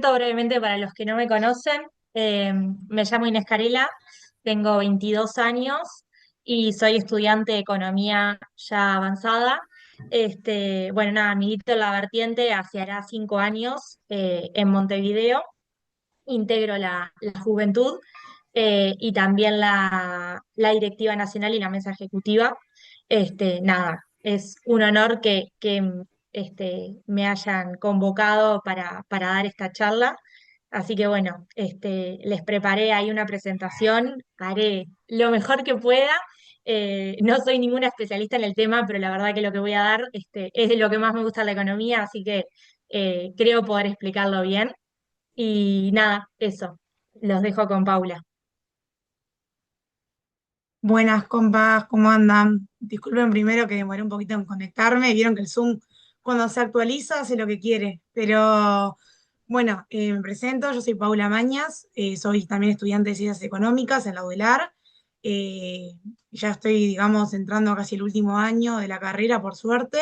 Brevemente para los que no me conocen, me llamo Inés Carela, tengo 22 años y soy estudiante de economía ya avanzada. Bueno, nada, milito en la vertiente hace hará 5 años en Montevideo, integro la juventud y también la directiva nacional y la mesa ejecutiva. Nada, es un honor que me hayan convocado para dar esta charla. Así que bueno, les preparé ahí una presentación, haré lo mejor que pueda. No soy ninguna especialista en el tema, pero la verdad que lo que voy a dar es de lo que más me gusta la economía, así que creo poder explicarlo bien. Y nada, eso, los dejo con Paula. Buenas compas, ¿cómo andan? Disculpen primero que demoré un poquito en conectarme. Vieron que el Zoom cuando se actualiza hace lo que quiere. Pero bueno, me presento, yo soy Paula Mañas, soy también estudiante de Ciencias Económicas en la UDELAR. Eh, ya estoy, digamos, entrando a casi el último año de la carrera, por suerte.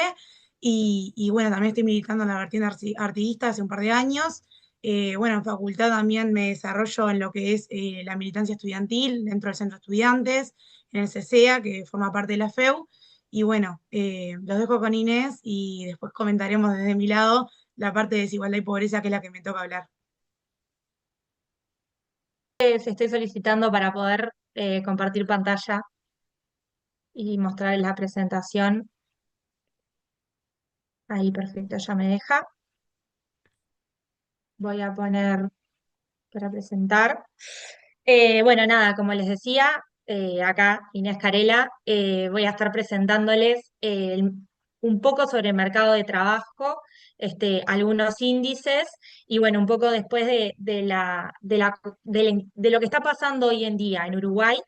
Y bueno, también estoy militando en la vertiente artiguista hace un par de años. Bueno, en facultad también me desarrollo en lo que es la militancia estudiantil dentro del centro de estudiantes en el CCEA, que forma parte de la FEU. Y bueno, los dejo con Inés y después comentaremos desde mi lado la parte de desigualdad y pobreza, que es la que me toca hablar. Estoy solicitando para poder compartir pantalla y mostrarles la presentación. Ahí, perfecto, ya me deja. Voy a poner para presentar. Bueno, nada, como les decía, acá Inés Carela, voy a estar presentándoles un poco sobre el mercado de trabajo, algunos índices y bueno, un poco después de lo que está pasando hoy en día en Uruguay,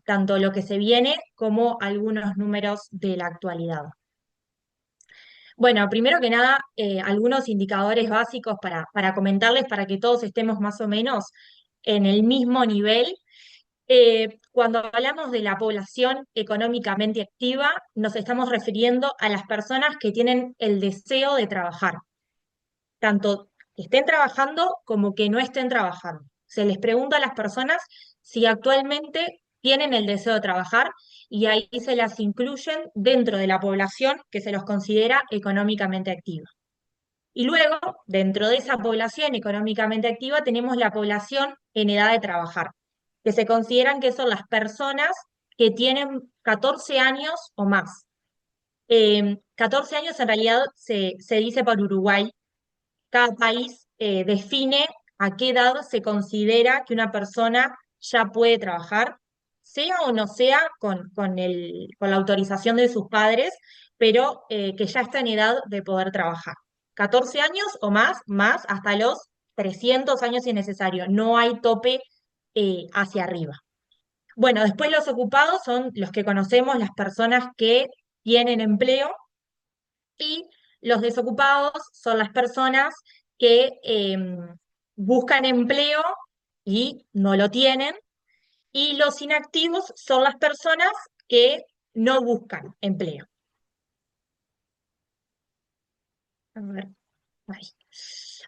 tanto lo que se viene como algunos números de la actualidad. Bueno, primero que nada, algunos indicadores básicos para comentarles para que todos estemos más o menos en el mismo nivel. Cuando hablamos de la población económicamente activa, nos estamos refiriendo a las personas que tienen el deseo de trabajar, tanto que estén trabajando como que no estén trabajando. Se les pregunta a las personas si actualmente tienen el deseo de trabajar y ahí se las incluyen dentro de la población que se los considera económicamente activa. Y luego, dentro de esa población económicamente activa, tenemos la población en edad de trabajar, que se consideran que son las personas que tienen 14 años o más. 14 años en realidad se dice para Uruguay. Cada país define a qué edad se considera que una persona ya puede trabajar, sea o no sea con la autorización de sus padres, pero que ya está en edad de poder trabajar. 14 años o más, más hasta los 300 años si es necesario. No hay tope hacia arriba. Bueno, después los ocupados son los que conocemos, las personas que tienen empleo y los desocupados son las personas que buscan empleo y no lo tienen. Y los inactivos son las personas que no buscan empleo. A ver, ahí.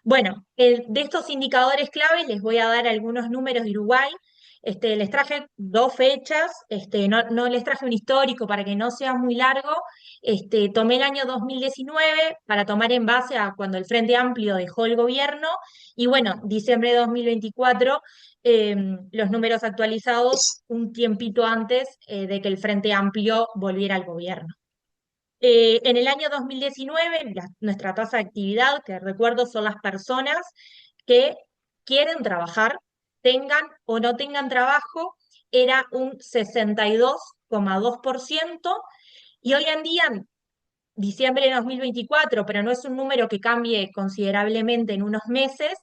Bueno, de estos indicadores clave les voy a dar algunos números de Uruguay. Les traje dos fechas, no les traje un histórico para que no sea muy largo. Tomé el año 2019 para tomar en base a cuando el Frente Amplio dejó el gobierno y bueno, diciembre de 2024, los números actualizados un tiempito antes de que el Frente Amplio volviera al gobierno. En el año 2019, nuestra tasa de actividad, que recuerdo son las personas que quieren trabajar, tengan o no tengan trabajo, era un 62,2% y hoy en día, en diciembre de 2024, pero no es un número que cambie considerablemente en unos meses,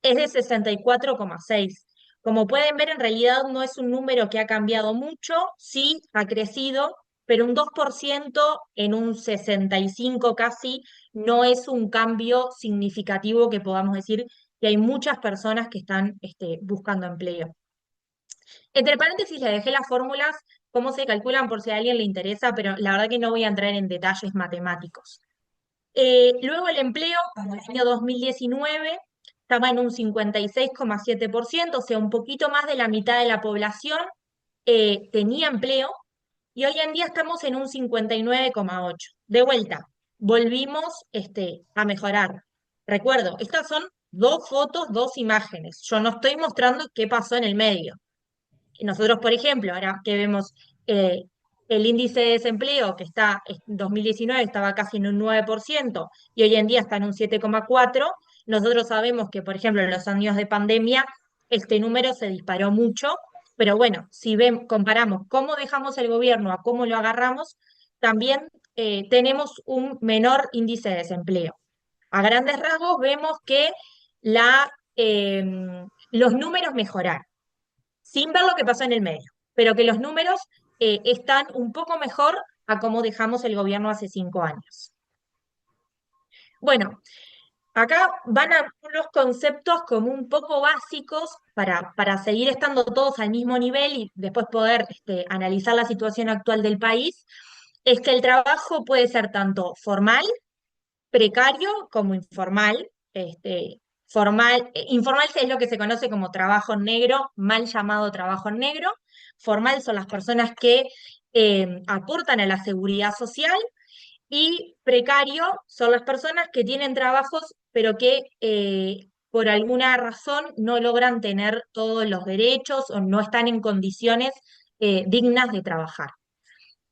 es de 64,6%. Como pueden ver, en realidad no es un número que ha cambiado mucho, sí ha crecido, pero un 2% en un 65 casi no es un cambio significativo que podamos decir que hay muchas personas que están buscando empleo. Entre paréntesis le dejé las fórmulas, cómo se calculan por si a alguien le interesa, pero la verdad que no voy a entrar en detalles matemáticos. Luego el empleo, para el año 2019. estaba en un 56,7%, o sea, un poquito más de la mitad de la población tenía empleo, y hoy en día estamos en un 59,8%. De vuelta, volvimos a mejorar. Recuerdo, estas son dos fotos, dos imágenes. Yo no estoy mostrando qué pasó en el medio. Nosotros, por ejemplo, ahora que vemos eh, el índice de desempleo, que en 2019 estaba casi en un 9% y hoy en día está en un 7,4%, nosotros sabemos que, por ejemplo, en los años de pandemia este número se disparó mucho, pero bueno, si comparamos cómo dejamos el gobierno a cómo lo agarramos, también tenemos un menor índice de desempleo. A grandes rasgos vemos que los números mejoraron sin ver lo que pasó en el medio, pero que los números están un poco mejor a cómo dejamos el gobierno hace 5 años. Bueno, acá van algunos conceptos como un poco básicos para seguir estando todos al mismo nivel y después poder analizar la situación actual del país. Es que el trabajo puede ser tanto formal, precario como informal. Informal es lo que se conoce como trabajo negro, mal llamado trabajo negro. Formal son las personas que aportan a la seguridad social, y precario son las personas que tienen trabajos pero que por alguna razón no logran tener todos los derechos o no están en condiciones dignas de trabajar.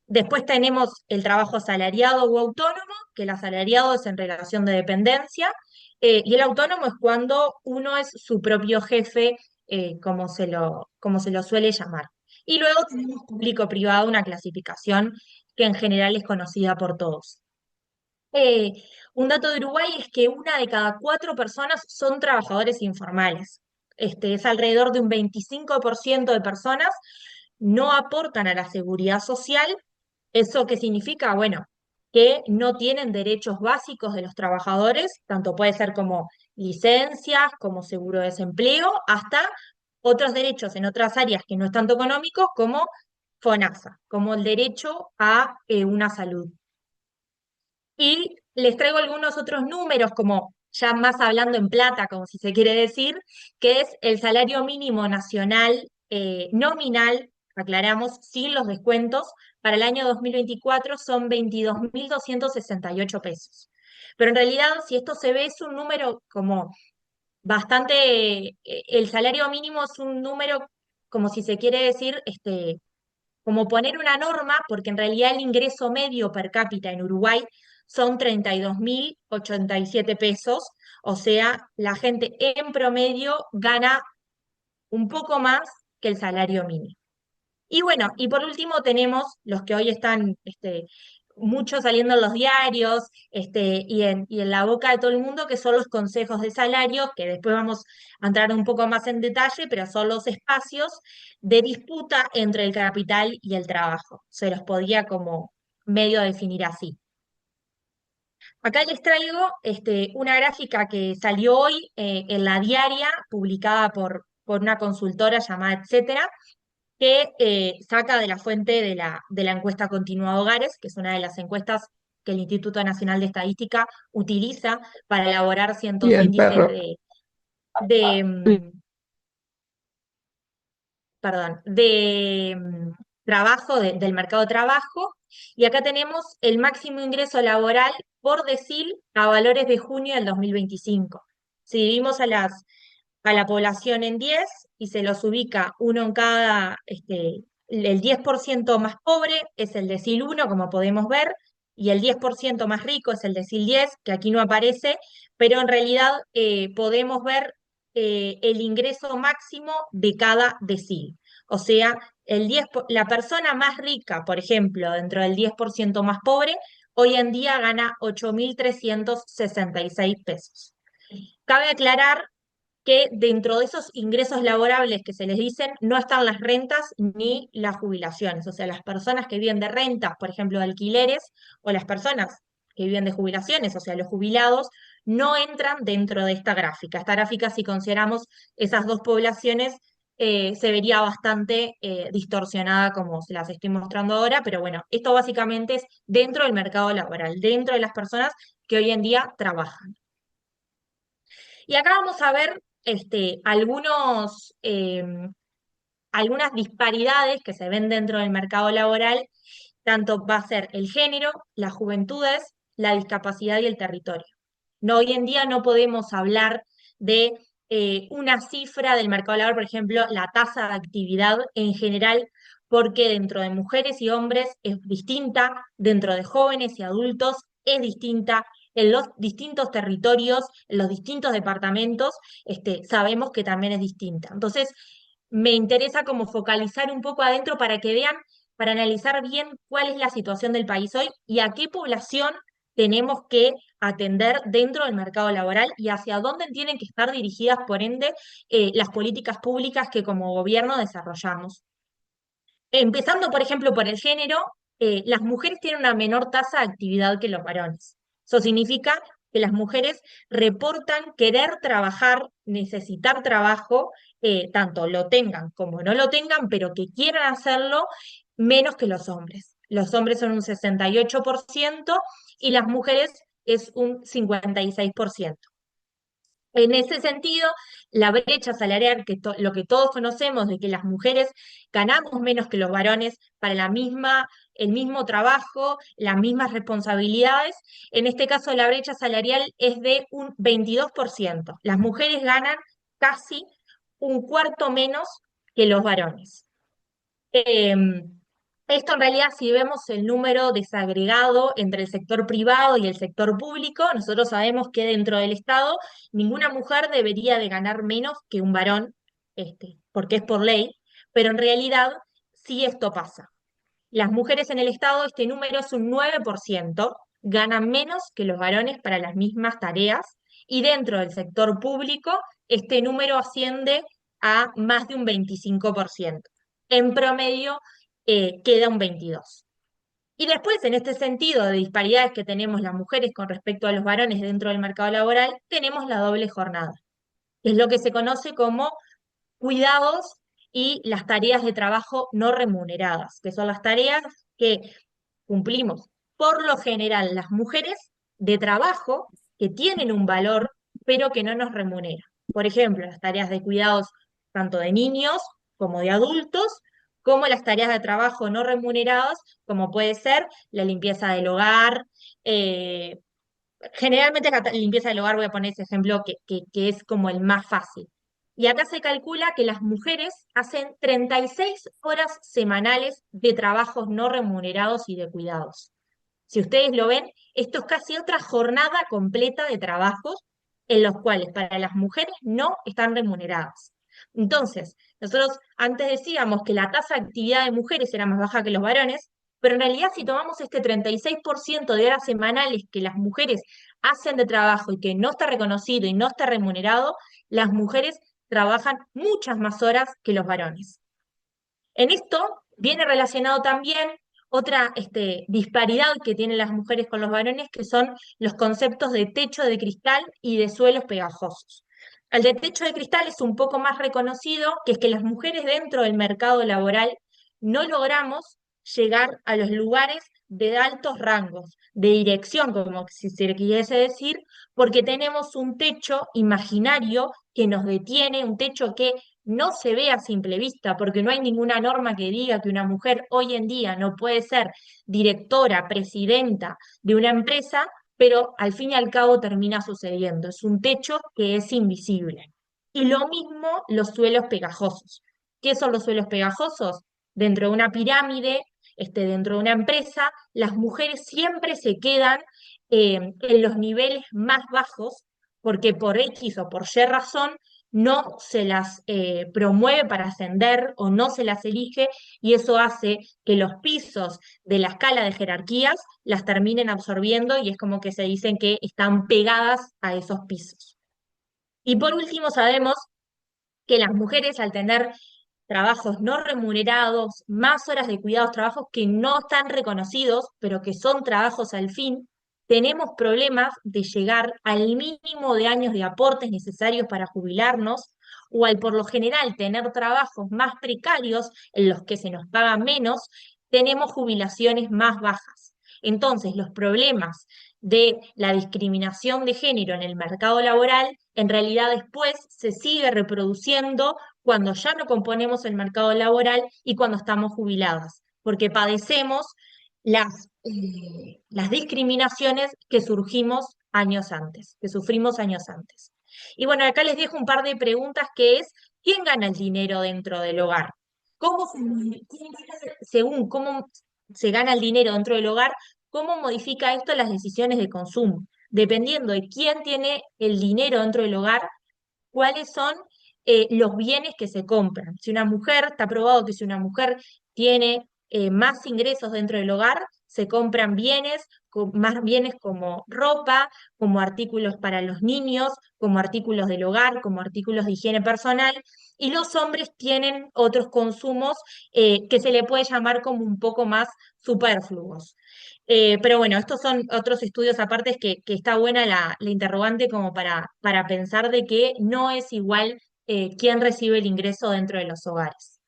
Después tenemos el trabajo asalariado o autónomo, que el asalariado es en relación de dependencia, y el autónomo es cuando uno es su propio jefe, como se lo suele llamar. Y luego tenemos público-privado, una clasificación que en general es conocida por todos. Eh, un dato de Uruguay es que una de cada 4 personas son trabajadores informales. Es alrededor de un 25% de personas no aportan a la seguridad social. ¿Eso qué significa? Bueno, que no tienen derechos básicos de los trabajadores, tanto puede ser como licencias, como seguro de desempleo, hasta otros derechos en otras áreas que no es tanto económico, como FONASA, como el derecho a una salud. Y les traigo algunos otros números, como ya más hablando en plata, como si se quiere decir, que es el salario mínimo nacional nominal, aclaramos, sin los descuentos, para el año 2024 son 22.268 pesos. Pero en realidad, si esto se ve, es un número como bastante, el salario mínimo es un número, como si se quiere decir, como poner una norma, porque en realidad el ingreso medio per cápita en Uruguay son 32.087 pesos, o sea, la gente en promedio gana un poco más que el salario mínimo. Y bueno, y por último tenemos los que hoy están mucho saliendo en los diarios y en la boca de todo el mundo, que son los consejos de salario, que después vamos a entrar un poco más en detalle, pero son los espacios de disputa entre el capital y el trabajo. Se los podía como medio definir así. Acá les traigo una gráfica que salió hoy en la diaria, publicada por una consultora llamada Etcétera, que saca de la fuente de la encuesta continua de hogares, que es una de las encuestas que el Instituto Nacional de Estadística utiliza para elaborar Y ciertos el índices perro. de, perdón, de trabajo, del mercado de trabajo. Y acá tenemos el máximo ingreso laboral por decil a valores de junio del 2025. Si dividimos a la población en 10 y se los ubica uno en cada, el 10% más pobre es el decil 1, como podemos ver, y el 10% más rico es el decil 10, que aquí no aparece, pero en realidad podemos ver el ingreso máximo de cada decil. O sea, la persona más rica, por ejemplo, dentro del 10% más pobre, hoy en día gana 8.366 pesos. Cabe aclarar que dentro de esos ingresos laborables que se les dicen, no están las rentas ni las jubilaciones. O sea, las personas que viven de rentas, por ejemplo, de alquileres, o las personas que viven de jubilaciones, o sea, los jubilados, no entran dentro de esta gráfica. Esta gráfica, si consideramos esas dos poblaciones, se vería bastante distorsionada como se las estoy mostrando ahora, pero bueno, esto básicamente es dentro del mercado laboral, dentro de las personas que hoy en día trabajan. Y acá vamos a ver algunas disparidades que se ven dentro del mercado laboral, tanto va a ser el género, las juventudes, la discapacidad y el territorio. No, hoy en día no podemos hablar de una cifra del mercado laboral, por ejemplo, la tasa de actividad en general, porque dentro de mujeres y hombres es distinta, dentro de jóvenes y adultos es distinta, en los distintos territorios, en los distintos departamentos, sabemos que también es distinta. Entonces, me interesa como focalizar un poco adentro para que vean, para analizar bien cuál es la situación del país hoy y a qué población tenemos que atender dentro del mercado laboral y hacia dónde tienen que estar dirigidas, por ende, las políticas públicas que como gobierno desarrollamos. Empezando, por ejemplo, por el género, las mujeres tienen una menor tasa de actividad que los varones. Eso significa que las mujeres reportan querer trabajar, necesitar trabajo, tanto lo tengan como no lo tengan, pero que quieran hacerlo, menos que los hombres. Los hombres son un 68% y las mujeres es un 56%. En ese sentido, la brecha salarial, lo que todos conocemos de que las mujeres ganamos menos que los varones para el mismo trabajo, las mismas responsabilidades, en este caso la brecha salarial es de un 22%. Las mujeres ganan casi un cuarto menos que los varones. Esto en realidad, si vemos el número desagregado entre el sector privado y el sector público, nosotros sabemos que dentro del Estado ninguna mujer debería de ganar menos que un varón, porque es por ley, pero en realidad sí esto pasa. Las mujeres en el Estado, este número es un 9%, ganan menos que los varones para las mismas tareas, y dentro del sector público, este número asciende a más de un 25%. En promedio, queda un 22%. Y después, en este sentido de disparidades que tenemos las mujeres con respecto a los varones dentro del mercado laboral, tenemos la doble jornada. Es lo que se conoce como cuidados y las tareas de trabajo no remuneradas, que son las tareas que cumplimos por lo general las mujeres de trabajo que tienen un valor, pero que no nos remuneran. Por ejemplo, las tareas de cuidados tanto de niños como de adultos, como las tareas de trabajo no remuneradas, como puede ser la limpieza del hogar, eh, generalmente la limpieza del hogar, voy a poner ese ejemplo que es como el más fácil. Y acá se calcula que las mujeres hacen 36 horas semanales de trabajos no remunerados y de cuidados. Si ustedes lo ven, esto es casi otra jornada completa de trabajos en los cuales para las mujeres no están remuneradas. Entonces, nosotros antes decíamos que la tasa de actividad de mujeres era más baja que los varones, pero en realidad si tomamos este 36% de horas semanales que las mujeres hacen de trabajo y que no está reconocido y no está remunerado, las mujeres trabajan muchas más horas que los varones. En esto viene relacionado también otra disparidad que tienen las mujeres con los varones, que son los conceptos de techo de cristal y de suelos pegajosos. El de techo de cristal es un poco más reconocido, que es que las mujeres dentro del mercado laboral no logramos llegar a los lugares de altos rangos, de dirección, como si se le quisiese decir, porque tenemos un techo imaginario que nos detiene, un techo que no se ve a simple vista, porque no hay ninguna norma que diga que una mujer hoy en día no puede ser directora, presidenta de una empresa, pero al fin y al cabo termina sucediendo. Es un techo que es invisible. Y lo mismo los suelos pegajosos. ¿Qué son los suelos pegajosos? Dentro de una pirámide, dentro de una empresa, las mujeres siempre se quedan en los niveles más bajos porque por X o por Y razón no se las promueve para ascender o no se las elige, y eso hace que los pisos de la escala de jerarquías las terminen absorbiendo y es como que se dicen que están pegadas a esos pisos. Y por último, sabemos que las mujeres al tener trabajos no remunerados, más horas de cuidados, trabajos que no están reconocidos, pero que son trabajos al fin, tenemos problemas de llegar al mínimo de años de aportes necesarios para jubilarnos, o al por lo general tener trabajos más precarios en los que se nos paga menos, tenemos jubilaciones más bajas. Entonces, los problemas de la discriminación de género en el mercado laboral, en realidad después se sigue reproduciendo cuando ya no componemos el mercado laboral y cuando estamos jubiladas, porque padecemos las discriminaciones que surgimos años antes, que sufrimos años antes. Y bueno, acá les dejo un par de preguntas que es, ¿quién gana el dinero dentro del hogar? Según cómo se gana el dinero dentro del hogar, cómo modifica esto las decisiones de consumo? Dependiendo de quién tiene el dinero dentro del hogar, cuáles son los bienes que se compran. Si una mujer, está probado que si una mujer tiene más ingresos dentro del hogar, se compran bienes, más bienes como ropa, como artículos para los niños, como artículos del hogar, como artículos de higiene personal, y los hombres tienen otros consumos que se le puede llamar como un poco más superfluos. Pero bueno, estos son otros estudios aparte que está buena la interrogante como para pensar de que no es igual quién recibe el ingreso dentro de los hogares.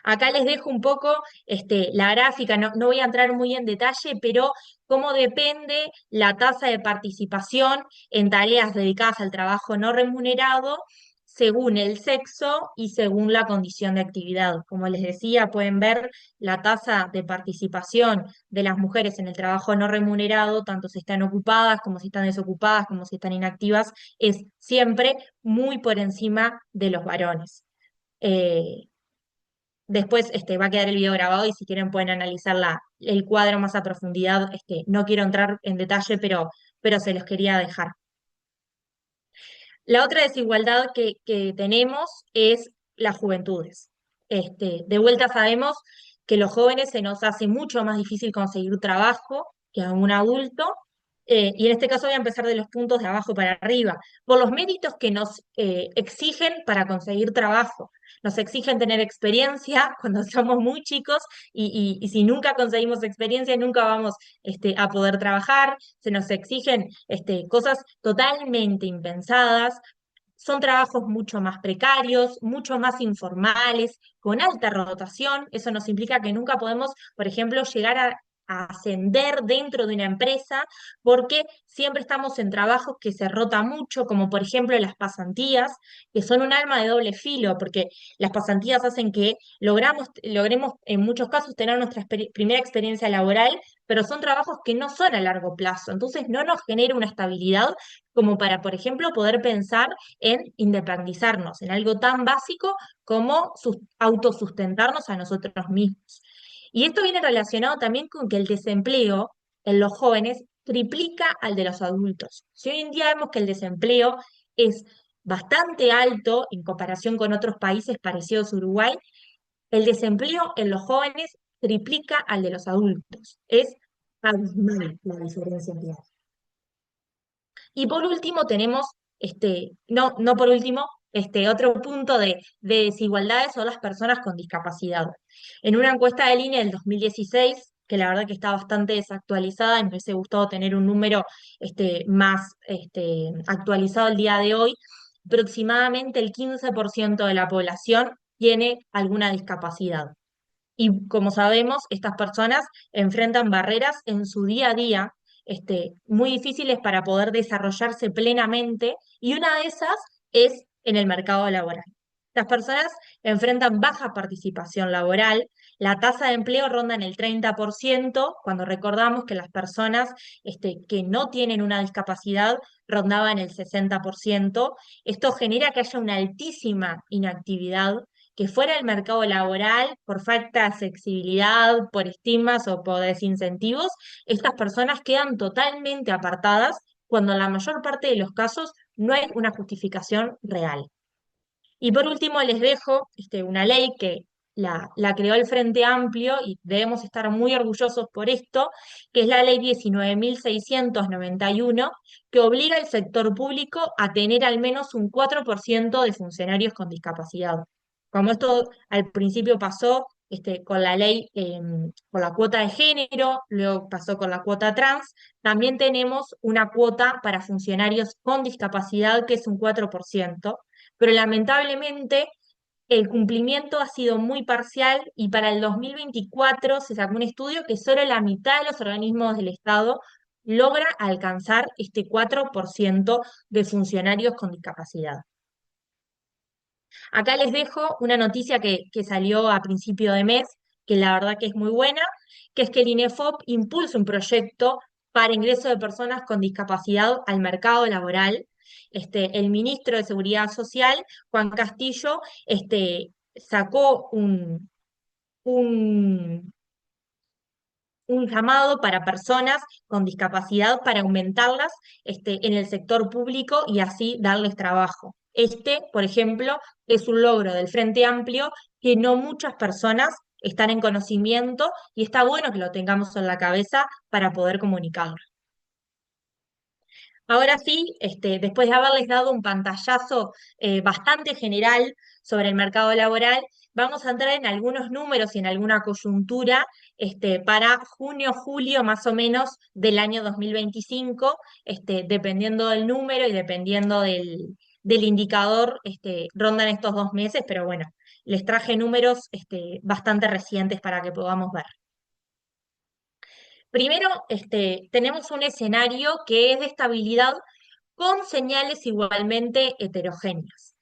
Acá les dejo un poco la gráfica, no voy a entrar muy en detalle, pero cómo depende la tasa de participación en tareas dedicadas al trabajo no remunerado según el sexo y según la condición de actividad. Como les decía, pueden ver la tasa de participación de las mujeres en el trabajo no remunerado, tanto si están ocupadas como si están desocupadas, como si están inactivas, es siempre muy por encima de los varones. Eh, Después va a quedar el video grabado y si quieren pueden analizar el cuadro más a profundidad. No quiero entrar en detalle, pero se los quería dejar. La otra desigualdad que tenemos es las juventudes. De vuelta sabemos que los jóvenes se nos hace mucho más difícil conseguir trabajo que a un adulto, y en este caso voy a empezar de los puntos de abajo para arriba, por los méritos que nos exigen para conseguir trabajo. Nos exigen tener experiencia cuando somos muy chicos y si nunca conseguimos experiencia, nunca vamos a poder trabajar. Se nos exigen cosas totalmente impensadas, son trabajos mucho más precarios, mucho más informales, con alta rotación. Eso nos implica que nunca podemos, por ejemplo, llegar a ascender dentro de una empresa porque siempre estamos en trabajos que se rota mucho, como por ejemplo las pasantías, que son un arma de doble filo, porque las pasantías hacen que logremos en muchos casos tener nuestra primera experiencia laboral, pero son trabajos que no son a largo plazo, entonces no nos genera una estabilidad como para, por ejemplo, poder pensar en independizarnos, en algo tan básico como autosustentarnos a nosotros mismos. Y esto viene relacionado también con que el desempleo en los jóvenes triplica al de los adultos. Si hoy en día vemos que el desempleo es bastante alto en comparación con otros países parecidos a Uruguay, el desempleo en los jóvenes triplica al de los adultos. Es abismal la diferencia que hay. Y por último tenemos, no por último, otro punto de desigualdades son las personas con discapacidad. En una encuesta del INE del 2016, que la verdad que está bastante desactualizada, y me hubiese gustado tener un número más actualizado el día de hoy, aproximadamente el 15% de la población tiene alguna discapacidad. Y como sabemos, estas personas enfrentan barreras en su día a día, muy difíciles para poder desarrollarse plenamente, y una de esas es en el mercado laboral. Las personas enfrentan baja participación laboral, la tasa de empleo ronda en el 30%, cuando recordamos que las personas que no tienen una discapacidad rondaban el 60%. Esto genera que haya una altísima inactividad, que fuera del mercado laboral, por falta de accesibilidad, por estigmas o por desincentivos, estas personas quedan totalmente apartadas cuando en la mayor parte de los casos no hay una justificación real. Y por último les dejo una ley que la creó el Frente Amplio y debemos estar muy orgullosos por esto, que es la ley 19.691, que obliga al sector público a tener al menos un 4% de funcionarios con discapacidad. Como esto al principio pasó con la ley, con la cuota de género, luego pasó con la cuota trans, también tenemos una cuota para funcionarios con discapacidad que es un 4%, pero lamentablemente el cumplimiento ha sido muy parcial y para el 2024 se sacó un estudio que solo la mitad de los organismos del Estado logra alcanzar este 4% de funcionarios con discapacidad. Acá les dejo una noticia que salió a principio de mes, que la verdad que es muy buena, que es que el INEFOP impulsa un proyecto para ingreso de personas con discapacidad al mercado laboral. El ministro de Seguridad Social, Juan Castillo, sacó un, un llamado para personas con discapacidad para aumentarlas en el sector público y así darles trabajo. Por ejemplo, es un logro del Frente Amplio que no muchas personas están en conocimiento y está bueno que lo tengamos en la cabeza para poder comunicarlo. Ahora sí, después de haberles dado un pantallazo bastante general sobre el mercado laboral, vamos a entrar en algunos números y en alguna coyuntura para junio, julio más o menos del año 2025, dependiendo del número y dependiendo del indicador, rondan estos 2 meses, pero bueno, les traje números bastante recientes para que podamos ver. Primero, tenemos un escenario que es de estabilidad con señales igualmente heterogéneas.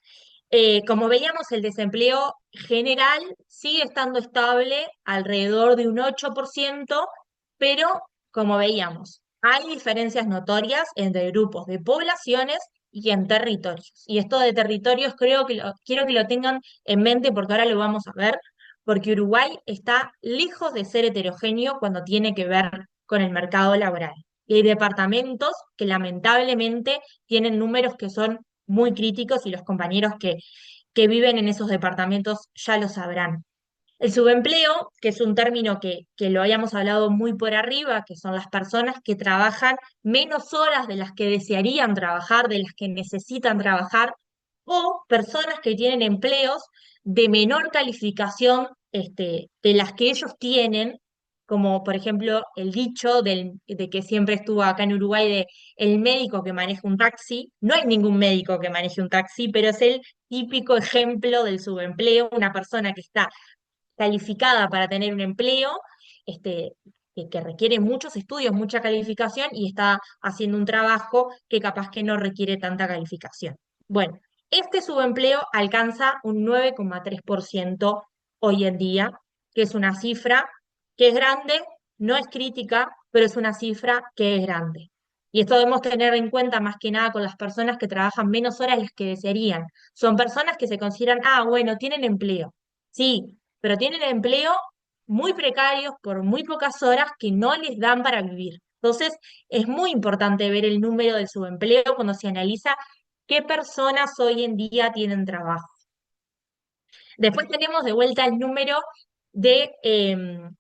Como veíamos, el desempleo general sigue estando estable alrededor de un 8%, pero como veíamos, hay diferencias notorias entre grupos de poblaciones y en territorios. Y esto de territorios quiero que lo tengan en mente porque ahora lo vamos a ver, porque Uruguay está lejos de ser heterogéneo cuando tiene que ver con el mercado laboral. Y hay departamentos que lamentablemente tienen números que son muy críticos y los compañeros que viven en esos departamentos ya lo sabrán. El subempleo, que es un término que lo habíamos hablado muy por arriba, que son las personas que trabajan menos horas de las que desearían trabajar, de las que necesitan trabajar, o personas que tienen empleos de menor calificación de las que ellos tienen, como por ejemplo el dicho de que siempre estuvo acá en Uruguay de el médico que maneja un taxi. No hay ningún médico que maneje un taxi, pero es el típico ejemplo del subempleo, una persona que está calificada para tener un empleo, que requiere muchos estudios, mucha calificación y está haciendo un trabajo que capaz que no requiere tanta calificación. Bueno, este subempleo alcanza un 9,3% hoy en día, que es una cifra que es grande, no es crítica, pero es una cifra que es grande. Y esto debemos tener en cuenta más que nada con las personas que trabajan menos horas de las que desearían. Son personas que se consideran, bueno, tienen empleo. Sí, pero tienen empleo muy precarios por muy pocas horas que no les dan para vivir. Entonces, es muy importante ver el número del subempleo cuando se analiza qué personas hoy en día tienen trabajo. Después tenemos de vuelta el número de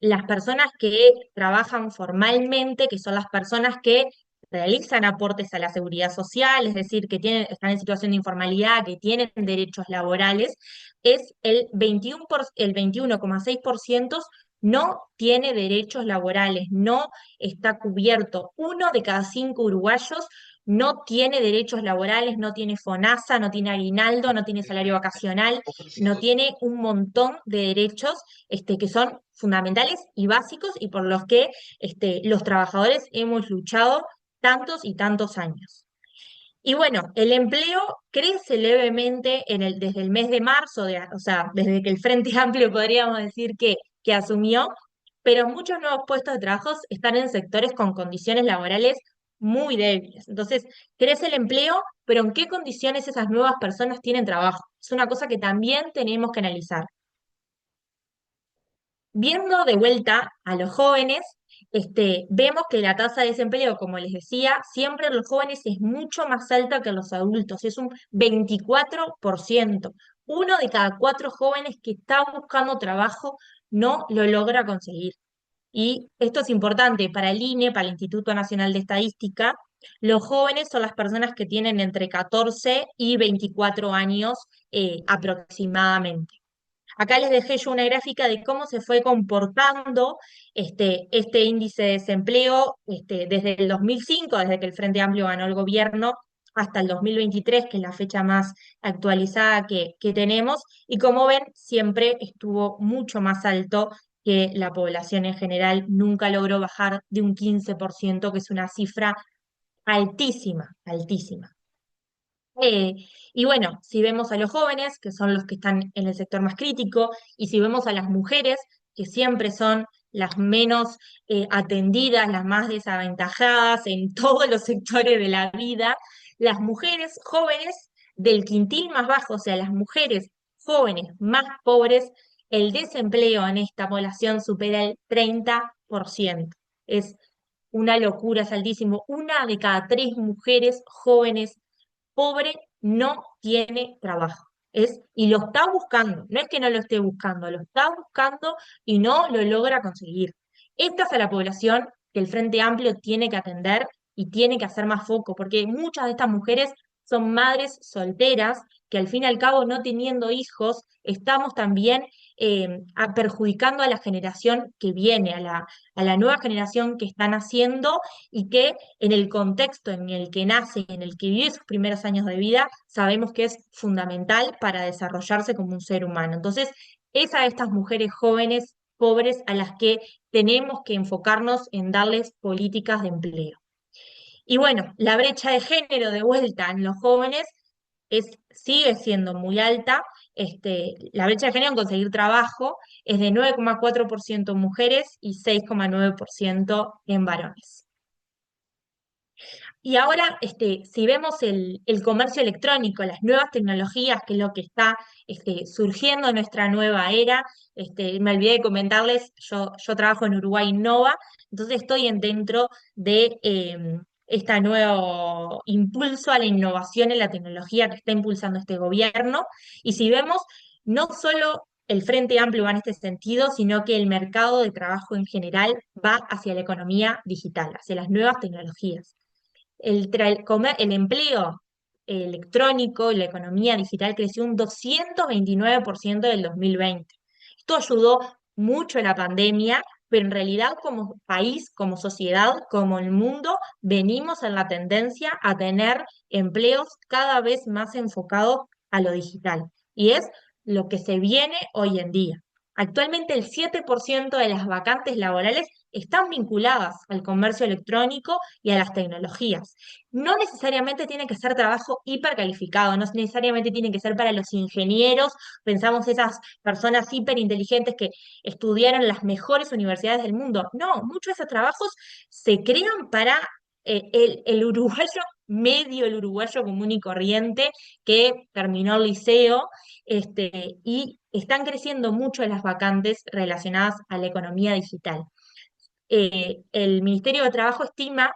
las personas que trabajan formalmente, que son las personas que realizan aportes a la seguridad social, es decir, están en situación de informalidad, que tienen derechos laborales, es el 21,6% no tiene derechos laborales, no está cubierto. 1 de cada 5 uruguayos no tiene derechos laborales, no tiene FONASA, no tiene aguinaldo, no tiene salario vacacional, no tiene un montón de derechos que son fundamentales y básicos y por los que los trabajadores hemos luchado tantos y tantos años. Y bueno, el empleo crece levemente desde el mes de marzo, o sea, desde que el Frente Amplio podríamos decir que asumió, pero muchos nuevos puestos de trabajo están en sectores con condiciones laborales muy débiles. Entonces, crece el empleo, pero ¿en qué condiciones esas nuevas personas tienen trabajo? Es una cosa que también tenemos que analizar. Viendo de vuelta a los jóvenes, vemos que la tasa de desempleo, como les decía, siempre en los jóvenes es mucho más alta que en los adultos, es un 24%. 1 de cada 4 jóvenes que está buscando trabajo no lo logra conseguir. Y esto es importante para el INE, para el Instituto Nacional de Estadística. Los jóvenes son las personas que tienen entre 14 y 24 años aproximadamente. Acá les dejé yo una gráfica de cómo se fue comportando este índice de desempleo desde el 2005, desde que el Frente Amplio ganó el gobierno, hasta el 2023, que es la fecha más actualizada que tenemos, y como ven, siempre estuvo mucho más alto que la población en general, nunca logró bajar de un 15%, que es una cifra altísima, altísima. Eh, y bueno, si vemos a los jóvenes, que son los que están en el sector más crítico, y si vemos a las mujeres, que siempre son las menos atendidas, las más desaventajadas en todos los sectores de la vida, las mujeres jóvenes del quintil más bajo, o sea, las mujeres jóvenes más pobres, el desempleo en esta población supera el 30%. Es una locura, es altísimo. Una de cada tres mujeres jóvenes pobre no tiene trabajo. Y lo está buscando, no es que no lo esté buscando, lo está buscando y no lo logra conseguir. Esta es a la población que el Frente Amplio tiene que atender y tiene que hacer más foco, porque muchas de estas mujeres son madres solteras que al fin y al cabo, no teniendo hijos, estamos también perjudicando a la generación que viene, a la nueva generación que están haciendo y que en el contexto en el que nace, en el que vive sus primeros años de vida, sabemos que es fundamental para desarrollarse como un ser humano. Entonces, es a estas mujeres jóvenes, pobres, a las que tenemos que enfocarnos en darles políticas de empleo. Y bueno, la brecha de género de vuelta en los jóvenes sigue siendo muy alta. La brecha de género en conseguir trabajo es de 9,4% en mujeres y 6,9% en varones. Y ahora, si vemos el comercio electrónico, las nuevas tecnologías, que es lo que está surgiendo en nuestra nueva era, me olvidé de comentarles, yo trabajo en Uruguay Innova, entonces estoy dentro de este nuevo impulso a la innovación en la tecnología que está impulsando este gobierno. Y si vemos, no solo el Frente Amplio va en este sentido, sino que el mercado de trabajo en general va hacia la economía digital, hacia las nuevas tecnologías. El empleo electrónico y la economía digital creció un 229% del 2020. Esto ayudó mucho en la pandemia, pero en realidad como país, como sociedad, como el mundo, venimos en la tendencia a tener empleos cada vez más enfocados a lo digital. Y es lo que se viene hoy en día. Actualmente el 7% de las vacantes laborales están vinculadas al comercio electrónico y a las tecnologías. No necesariamente tiene que ser trabajo hipercalificado, no necesariamente tiene que ser para los ingenieros. Pensamos esas personas hiperinteligentes que estudiaron en las mejores universidades del mundo. No, muchos de esos trabajos se crean para el uruguayo medio, el uruguayo común y corriente que terminó el liceo, y están creciendo mucho las vacantes relacionadas a la economía digital. El Ministerio de Trabajo estima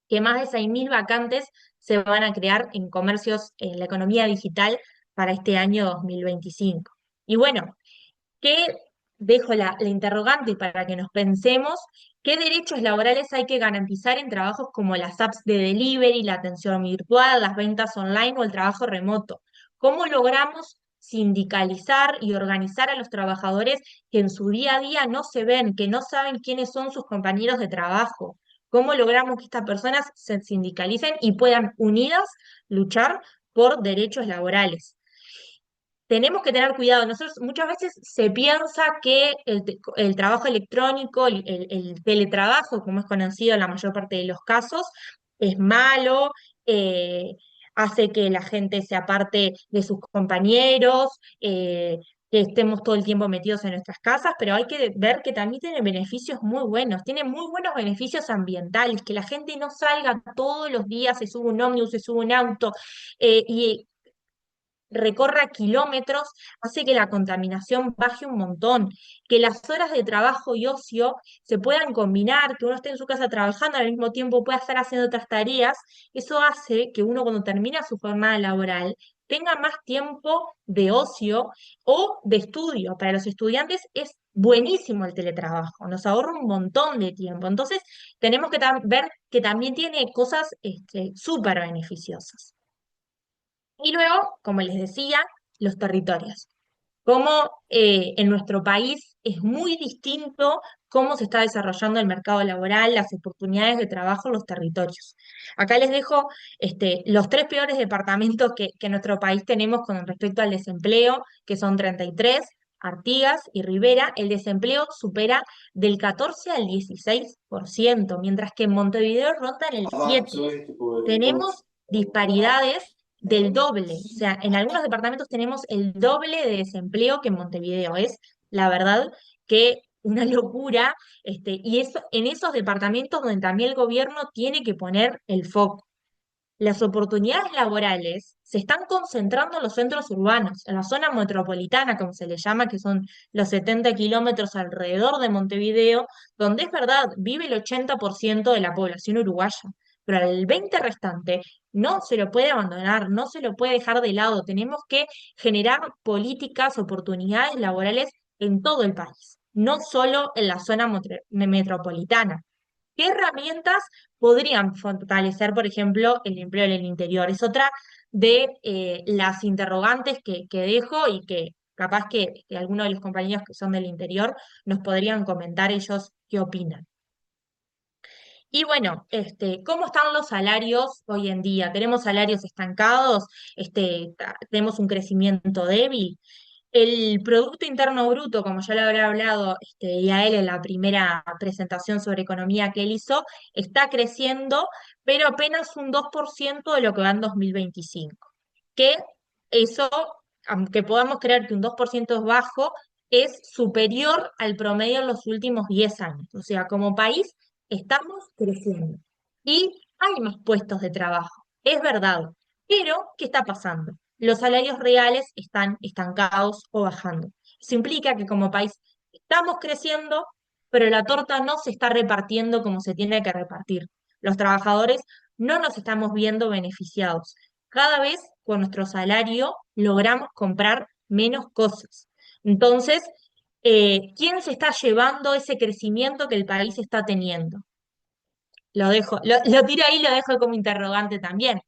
que más de 6.000 vacantes se van a crear en comercios en la economía digital para este año 2025. Y bueno, ¿qué dejo la interrogante para que nos pensemos? ¿Qué derechos laborales hay que garantizar en trabajos como las apps de delivery, la atención virtual, las ventas online o el trabajo remoto? ¿Cómo logramos sindicalizar y organizar a los trabajadores que en su día a día no se ven, que no saben quiénes son sus compañeros de trabajo? ¿Cómo logramos que estas personas se sindicalicen y puedan unidas luchar por derechos laborales? Tenemos que tener cuidado. Nosotros muchas veces se piensa que el trabajo electrónico, el teletrabajo, como es conocido en la mayor parte de los casos, es malo, eh, hace que la gente se aparte de sus compañeros, que estemos todo el tiempo metidos en nuestras casas, pero hay que ver que también tiene beneficios muy buenos, tiene muy buenos beneficios ambientales, que la gente no salga todos los días, se sube un ómnibus, se sube un auto, y recorra kilómetros, hace que la contaminación baje un montón, que las horas de trabajo y ocio se puedan combinar, que uno esté en su casa trabajando al mismo tiempo pueda estar haciendo otras tareas. Eso hace que uno, cuando termina su jornada laboral, tenga más tiempo de ocio o de estudio. Para los estudiantes es buenísimo el teletrabajo, nos ahorra un montón de tiempo. Entonces, tenemos que ver que también tiene cosas súper beneficiosas. Y luego, como les decía, los territorios. Como en nuestro país es muy distinto cómo se está desarrollando el mercado laboral, las oportunidades de trabajo en los territorios. Acá les dejo los tres peores departamentos que en nuestro país tenemos con respecto al desempleo, que son 33, Artigas y Rivera. El desempleo supera del 14 al 16%, mientras que en Montevideo ronda en el 7%. Tenemos disparidades del doble, o sea, en algunos departamentos tenemos el doble de desempleo que en Montevideo. Es la verdad que una locura, y eso, en esos departamentos donde también el gobierno tiene que poner el foco. Las oportunidades laborales se están concentrando en los centros urbanos, en la zona metropolitana, como se le llama, que son los 70 kilómetros alrededor de Montevideo, donde es verdad, vive el 80% de la población uruguaya, pero el 20 restante no se lo puede abandonar, no se lo puede dejar de lado. Tenemos que generar políticas, oportunidades laborales en todo el país, no solo en la zona metropolitana. ¿Qué herramientas podrían fortalecer, por ejemplo, el empleo en el interior? Es otra de las interrogantes que dejo y que capaz que algunos de los compañeros que son del interior nos podrían comentar ellos qué opinan. Y bueno, ¿cómo están los salarios hoy en día? ¿Tenemos salarios estancados? ¿Tenemos un crecimiento débil? El Producto Interno Bruto, como ya le habré hablado y a él en la primera presentación sobre economía que él hizo, está creciendo, pero apenas un 2% de lo que va en 2025. Que eso, aunque podamos creer que un 2% es bajo, es superior al promedio en los últimos 10 años. O sea, como país estamos creciendo y hay más puestos de trabajo, es verdad. Pero, ¿qué está pasando? Los salarios reales están estancados o bajando. Eso implica que como país estamos creciendo, pero la torta no se está repartiendo como se tiene que repartir. Los trabajadores no nos estamos viendo beneficiados. Cada vez con nuestro salario logramos comprar menos cosas. Entonces, ¿quién se está llevando ese crecimiento que el país está teniendo? Lo dejo, lo tiro ahí, lo dejo como interrogante también.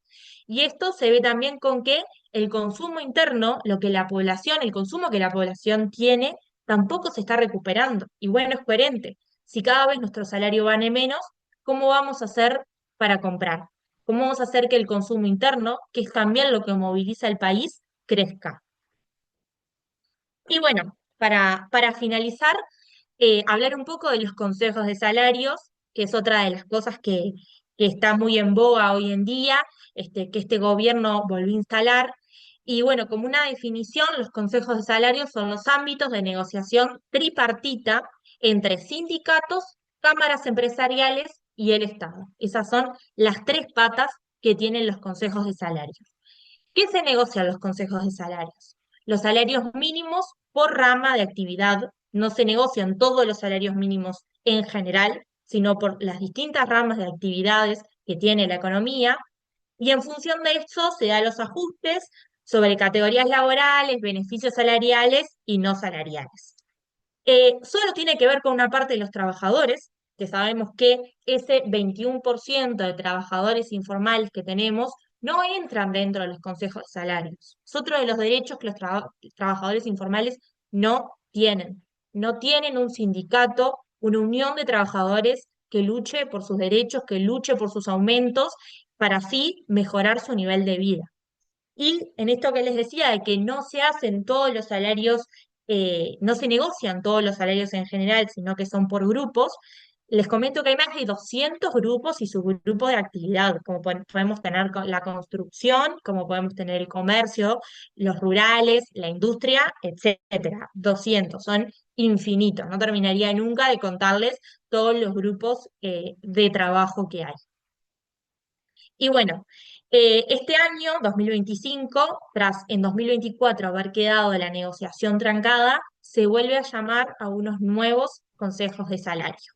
Y esto se ve también con que el consumo interno, lo que la población, el consumo que la población tiene, tampoco se está recuperando. Y bueno, es coherente. Si cada vez nuestro salario vale menos, ¿cómo vamos a hacer para comprar? ¿Cómo vamos a hacer que el consumo interno, que es también lo que moviliza el país, crezca? Y bueno, para finalizar, hablar un poco de los consejos de salarios, que es otra de las cosas que está muy en boga hoy en día, que este gobierno volvió a instalar. Y bueno, como una definición, los consejos de salarios son los ámbitos de negociación tripartita entre sindicatos, cámaras empresariales y el Estado. Esas son las tres patas que tienen los consejos de salarios. ¿Qué se negocian los consejos de salarios? Los salarios mínimos por rama de actividad. No se negocian todos los salarios mínimos en general, sino por las distintas ramas de actividades que tiene la economía. Y en función de eso se dan los ajustes sobre categorías laborales, beneficios salariales y no salariales. Solo tiene que ver con una parte de los trabajadores, que sabemos que ese 21% de trabajadores informales que tenemos no entran dentro de los consejos de salarios. Es otro de los derechos que los trabajadores informales no tienen. No tienen un sindicato, una unión de trabajadores que luche por sus derechos, que luche por sus aumentos, para así mejorar su nivel de vida. Y en esto que les decía, de que no se hacen todos los salarios, no se negocian todos los salarios en general, sino que son por grupos, les comento que hay más de 200 grupos y subgrupos de actividad, como podemos tener la construcción, como podemos tener el comercio, los rurales, la industria, etcétera. 200, son infinitos, no terminaría nunca de contarles todos los grupos de trabajo que hay. Y bueno, este año, 2025, tras en 2024 haber quedado la negociación trancada, se vuelve a llamar a unos nuevos consejos de salario.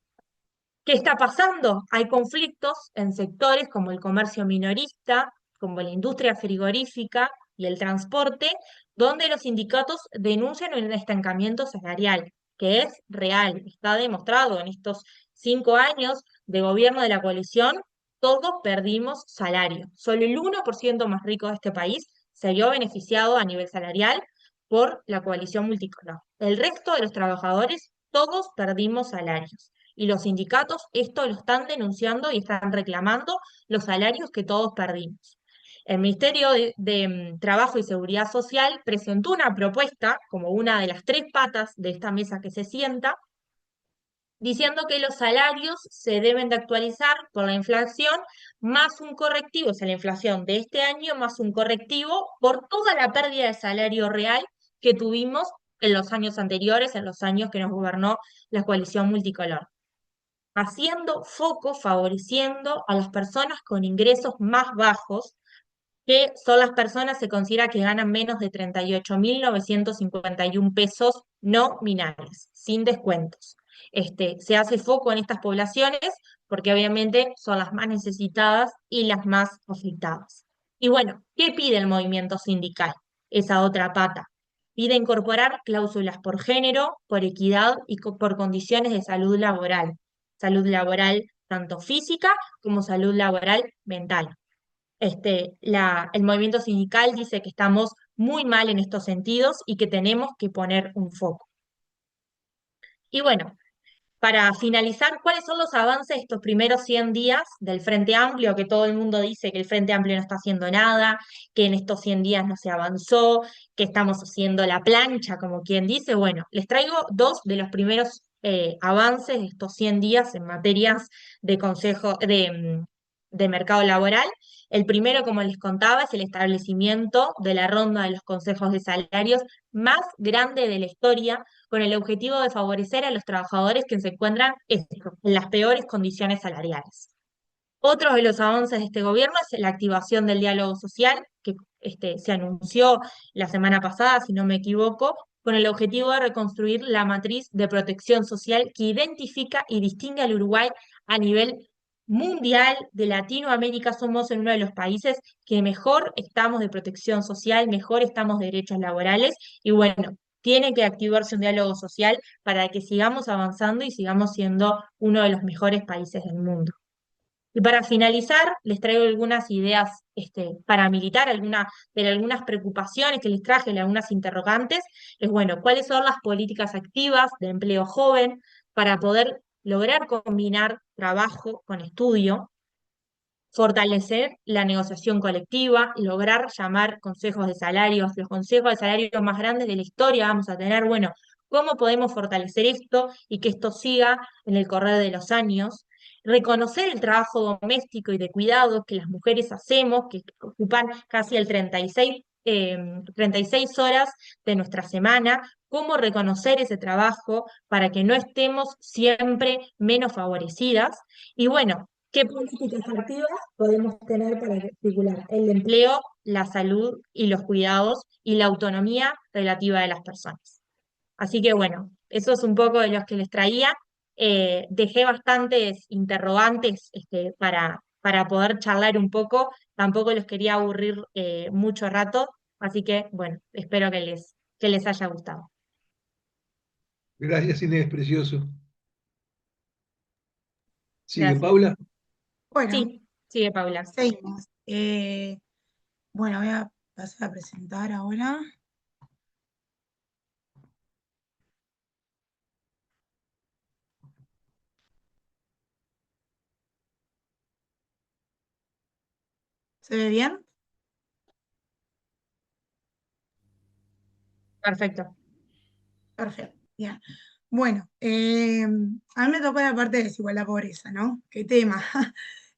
¿Qué está pasando? Hay conflictos en sectores como el comercio minorista, como la industria frigorífica y el transporte, donde los sindicatos denuncian un estancamiento salarial, que es real, está demostrado en estos 5 años de gobierno de la coalición, todos perdimos salario. Solo el 1% más rico de este país se vio beneficiado a nivel salarial por la coalición multicolor. El resto de los trabajadores todos perdimos salarios. Y los sindicatos esto lo están denunciando y están reclamando los salarios que todos perdimos. El Ministerio de Trabajo y Seguridad Social presentó una propuesta como una de las tres patas de esta mesa que se sienta, diciendo que los salarios se deben de actualizar por la inflación más un correctivo, o sea, la inflación de este año más un correctivo por toda la pérdida de salario real que tuvimos en los años anteriores, en los años que nos gobernó la coalición multicolor, haciendo foco, favoreciendo a las personas con ingresos más bajos, que son las personas, se considera que ganan menos de 38.951 pesos nominales, sin descuentos. Se hace foco en estas poblaciones porque obviamente son las más necesitadas y las más afectadas. Y bueno, ¿qué pide el movimiento sindical? Esa otra pata. Pide incorporar cláusulas por género, por equidad y por condiciones de salud laboral. Salud laboral tanto física como salud laboral mental. El movimiento sindical dice que estamos muy mal en estos sentidos y que tenemos que poner un foco. Y bueno, para finalizar, ¿cuáles son los avances de estos primeros 100 días del Frente Amplio? Que todo el mundo dice que el Frente Amplio no está haciendo nada, que en estos 100 días no se avanzó, que estamos haciendo la plancha, como quien dice. Bueno, les traigo dos de los primeros avances de estos 100 días en materias de consejo, de mercado laboral. El primero, como les contaba, es el establecimiento de la ronda de los consejos de salarios más grande de la historia, con el objetivo de favorecer a los trabajadores que se encuentran en las peores condiciones salariales. Otro de los avances de este gobierno es la activación del diálogo social, que se anunció la semana pasada, si no me equivoco, con el objetivo de reconstruir la matriz de protección social que identifica y distingue al Uruguay a nivel mundial. De Latinoamérica somos en uno de los países que mejor estamos de protección social, mejor estamos de derechos laborales, y bueno, tiene que activarse un diálogo social para que sigamos avanzando y sigamos siendo uno de los mejores países del mundo. Y para finalizar, les traigo algunas ideas paramilitar, algunas preocupaciones que les traje, algunas interrogantes. Es bueno, ¿cuáles son las políticas activas de empleo joven para poder lograr combinar trabajo con estudio? Fortalecer la negociación colectiva, lograr llamar consejos de salarios, los consejos de salarios más grandes de la historia vamos a tener. Bueno, ¿cómo podemos fortalecer esto y que esto siga en el correr de los años? Reconocer el trabajo doméstico y de cuidados que las mujeres hacemos, que ocupan casi el 36 horas de nuestra semana. ¿Cómo reconocer ese trabajo para que no estemos siempre menos favorecidas? Y bueno, ¿qué políticas activas podemos tener para articular el empleo, la salud y los cuidados y la autonomía relativa de las personas? Así que bueno, eso es un poco de los que les traía. Dejé bastantes interrogantes para poder charlar un poco. Tampoco los quería aburrir mucho rato, así que bueno, espero que les haya gustado. Gracias, Inés, precioso. ¿Sigue Gracias. Paula? Bueno, Sí, sigue Paula. seguimos. Bueno, voy a pasar a presentar ahora. ¿Se ve bien? Perfecto. Perfecto, bien. Bueno, a mí me tocó la parte de desigualdad pobreza, ¿no? ¿Qué tema?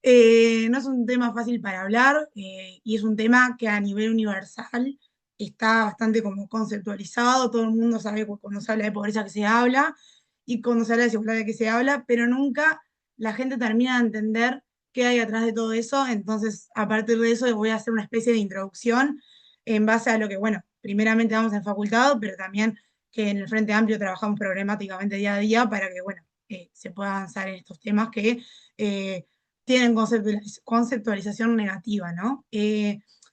No es un tema fácil para hablar y es un tema que a nivel universal está bastante como conceptualizado, todo el mundo sabe cuando se habla de pobreza que se habla y cuando se habla de desigualdad de qué se habla, pero nunca la gente termina de entender qué hay atrás de todo eso. Entonces, a partir de eso voy a hacer una especie de introducción en base a lo que, bueno, primeramente vamos en facultad, pero también que en el Frente Amplio trabajamos programáticamente día a día para que, bueno, se pueda avanzar en estos temas que tienen conceptualización negativa, ¿no?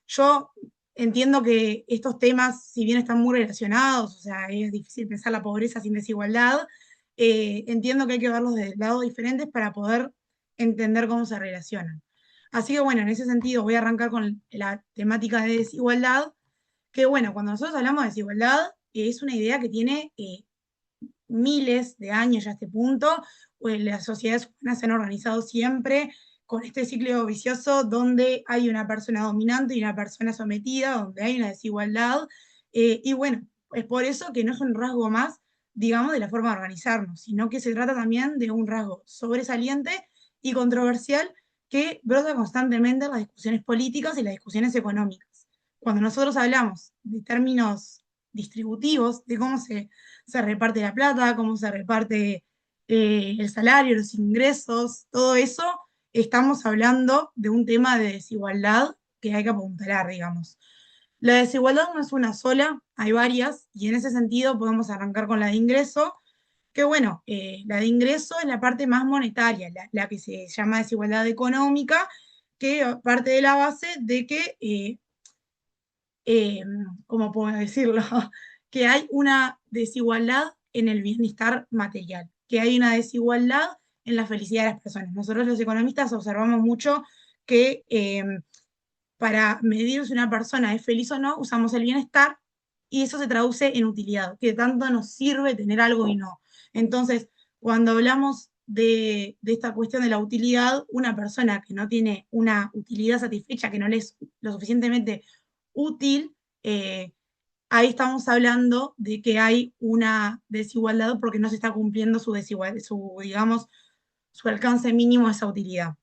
Yo entiendo que estos temas, si bien están muy relacionados, o sea, es difícil pensar la pobreza sin desigualdad, entiendo que hay que verlos de lados diferentes para poder entender cómo se relacionan. Así que bueno, en ese sentido voy a arrancar con la temática de desigualdad, que bueno, cuando nosotros hablamos de desigualdad, es una idea que tiene miles de años ya a este punto, pues las sociedades humanas se han organizado siempre con este ciclo vicioso donde hay una persona dominante y una persona sometida, donde hay una desigualdad. Y bueno, es por eso que no es un rasgo más, digamos, de la forma de organizarnos, sino que se trata también de un rasgo sobresaliente y controversial que brota constantemente en las discusiones políticas y las discusiones económicas. Cuando nosotros hablamos de términos distributivos, de cómo se reparte la plata, cómo se reparte el salario, los ingresos, todo eso, estamos hablando de un tema de desigualdad que hay que apuntalar, digamos. La desigualdad no es una sola, hay varias, y en ese sentido podemos arrancar con la de ingreso, que bueno, la de ingreso es la parte más monetaria, la que se llama desigualdad económica, que parte de la base de que eh, ¿cómo puedo decirlo? Que hay una desigualdad en el bienestar material, que hay una desigualdad en la felicidad de las personas. Nosotros los economistas observamos mucho que para medir si una persona es feliz o no, usamos el bienestar y eso se traduce en utilidad, que tanto nos sirve tener algo y no. Entonces, cuando hablamos de esta cuestión de la utilidad, una persona que no tiene una utilidad satisfecha, que no le es lo suficientemente útil, eh, ahí estamos hablando de que hay una desigualdad porque no se está cumpliendo su desigualdad, digamos, su alcance mínimo a esa utilidad.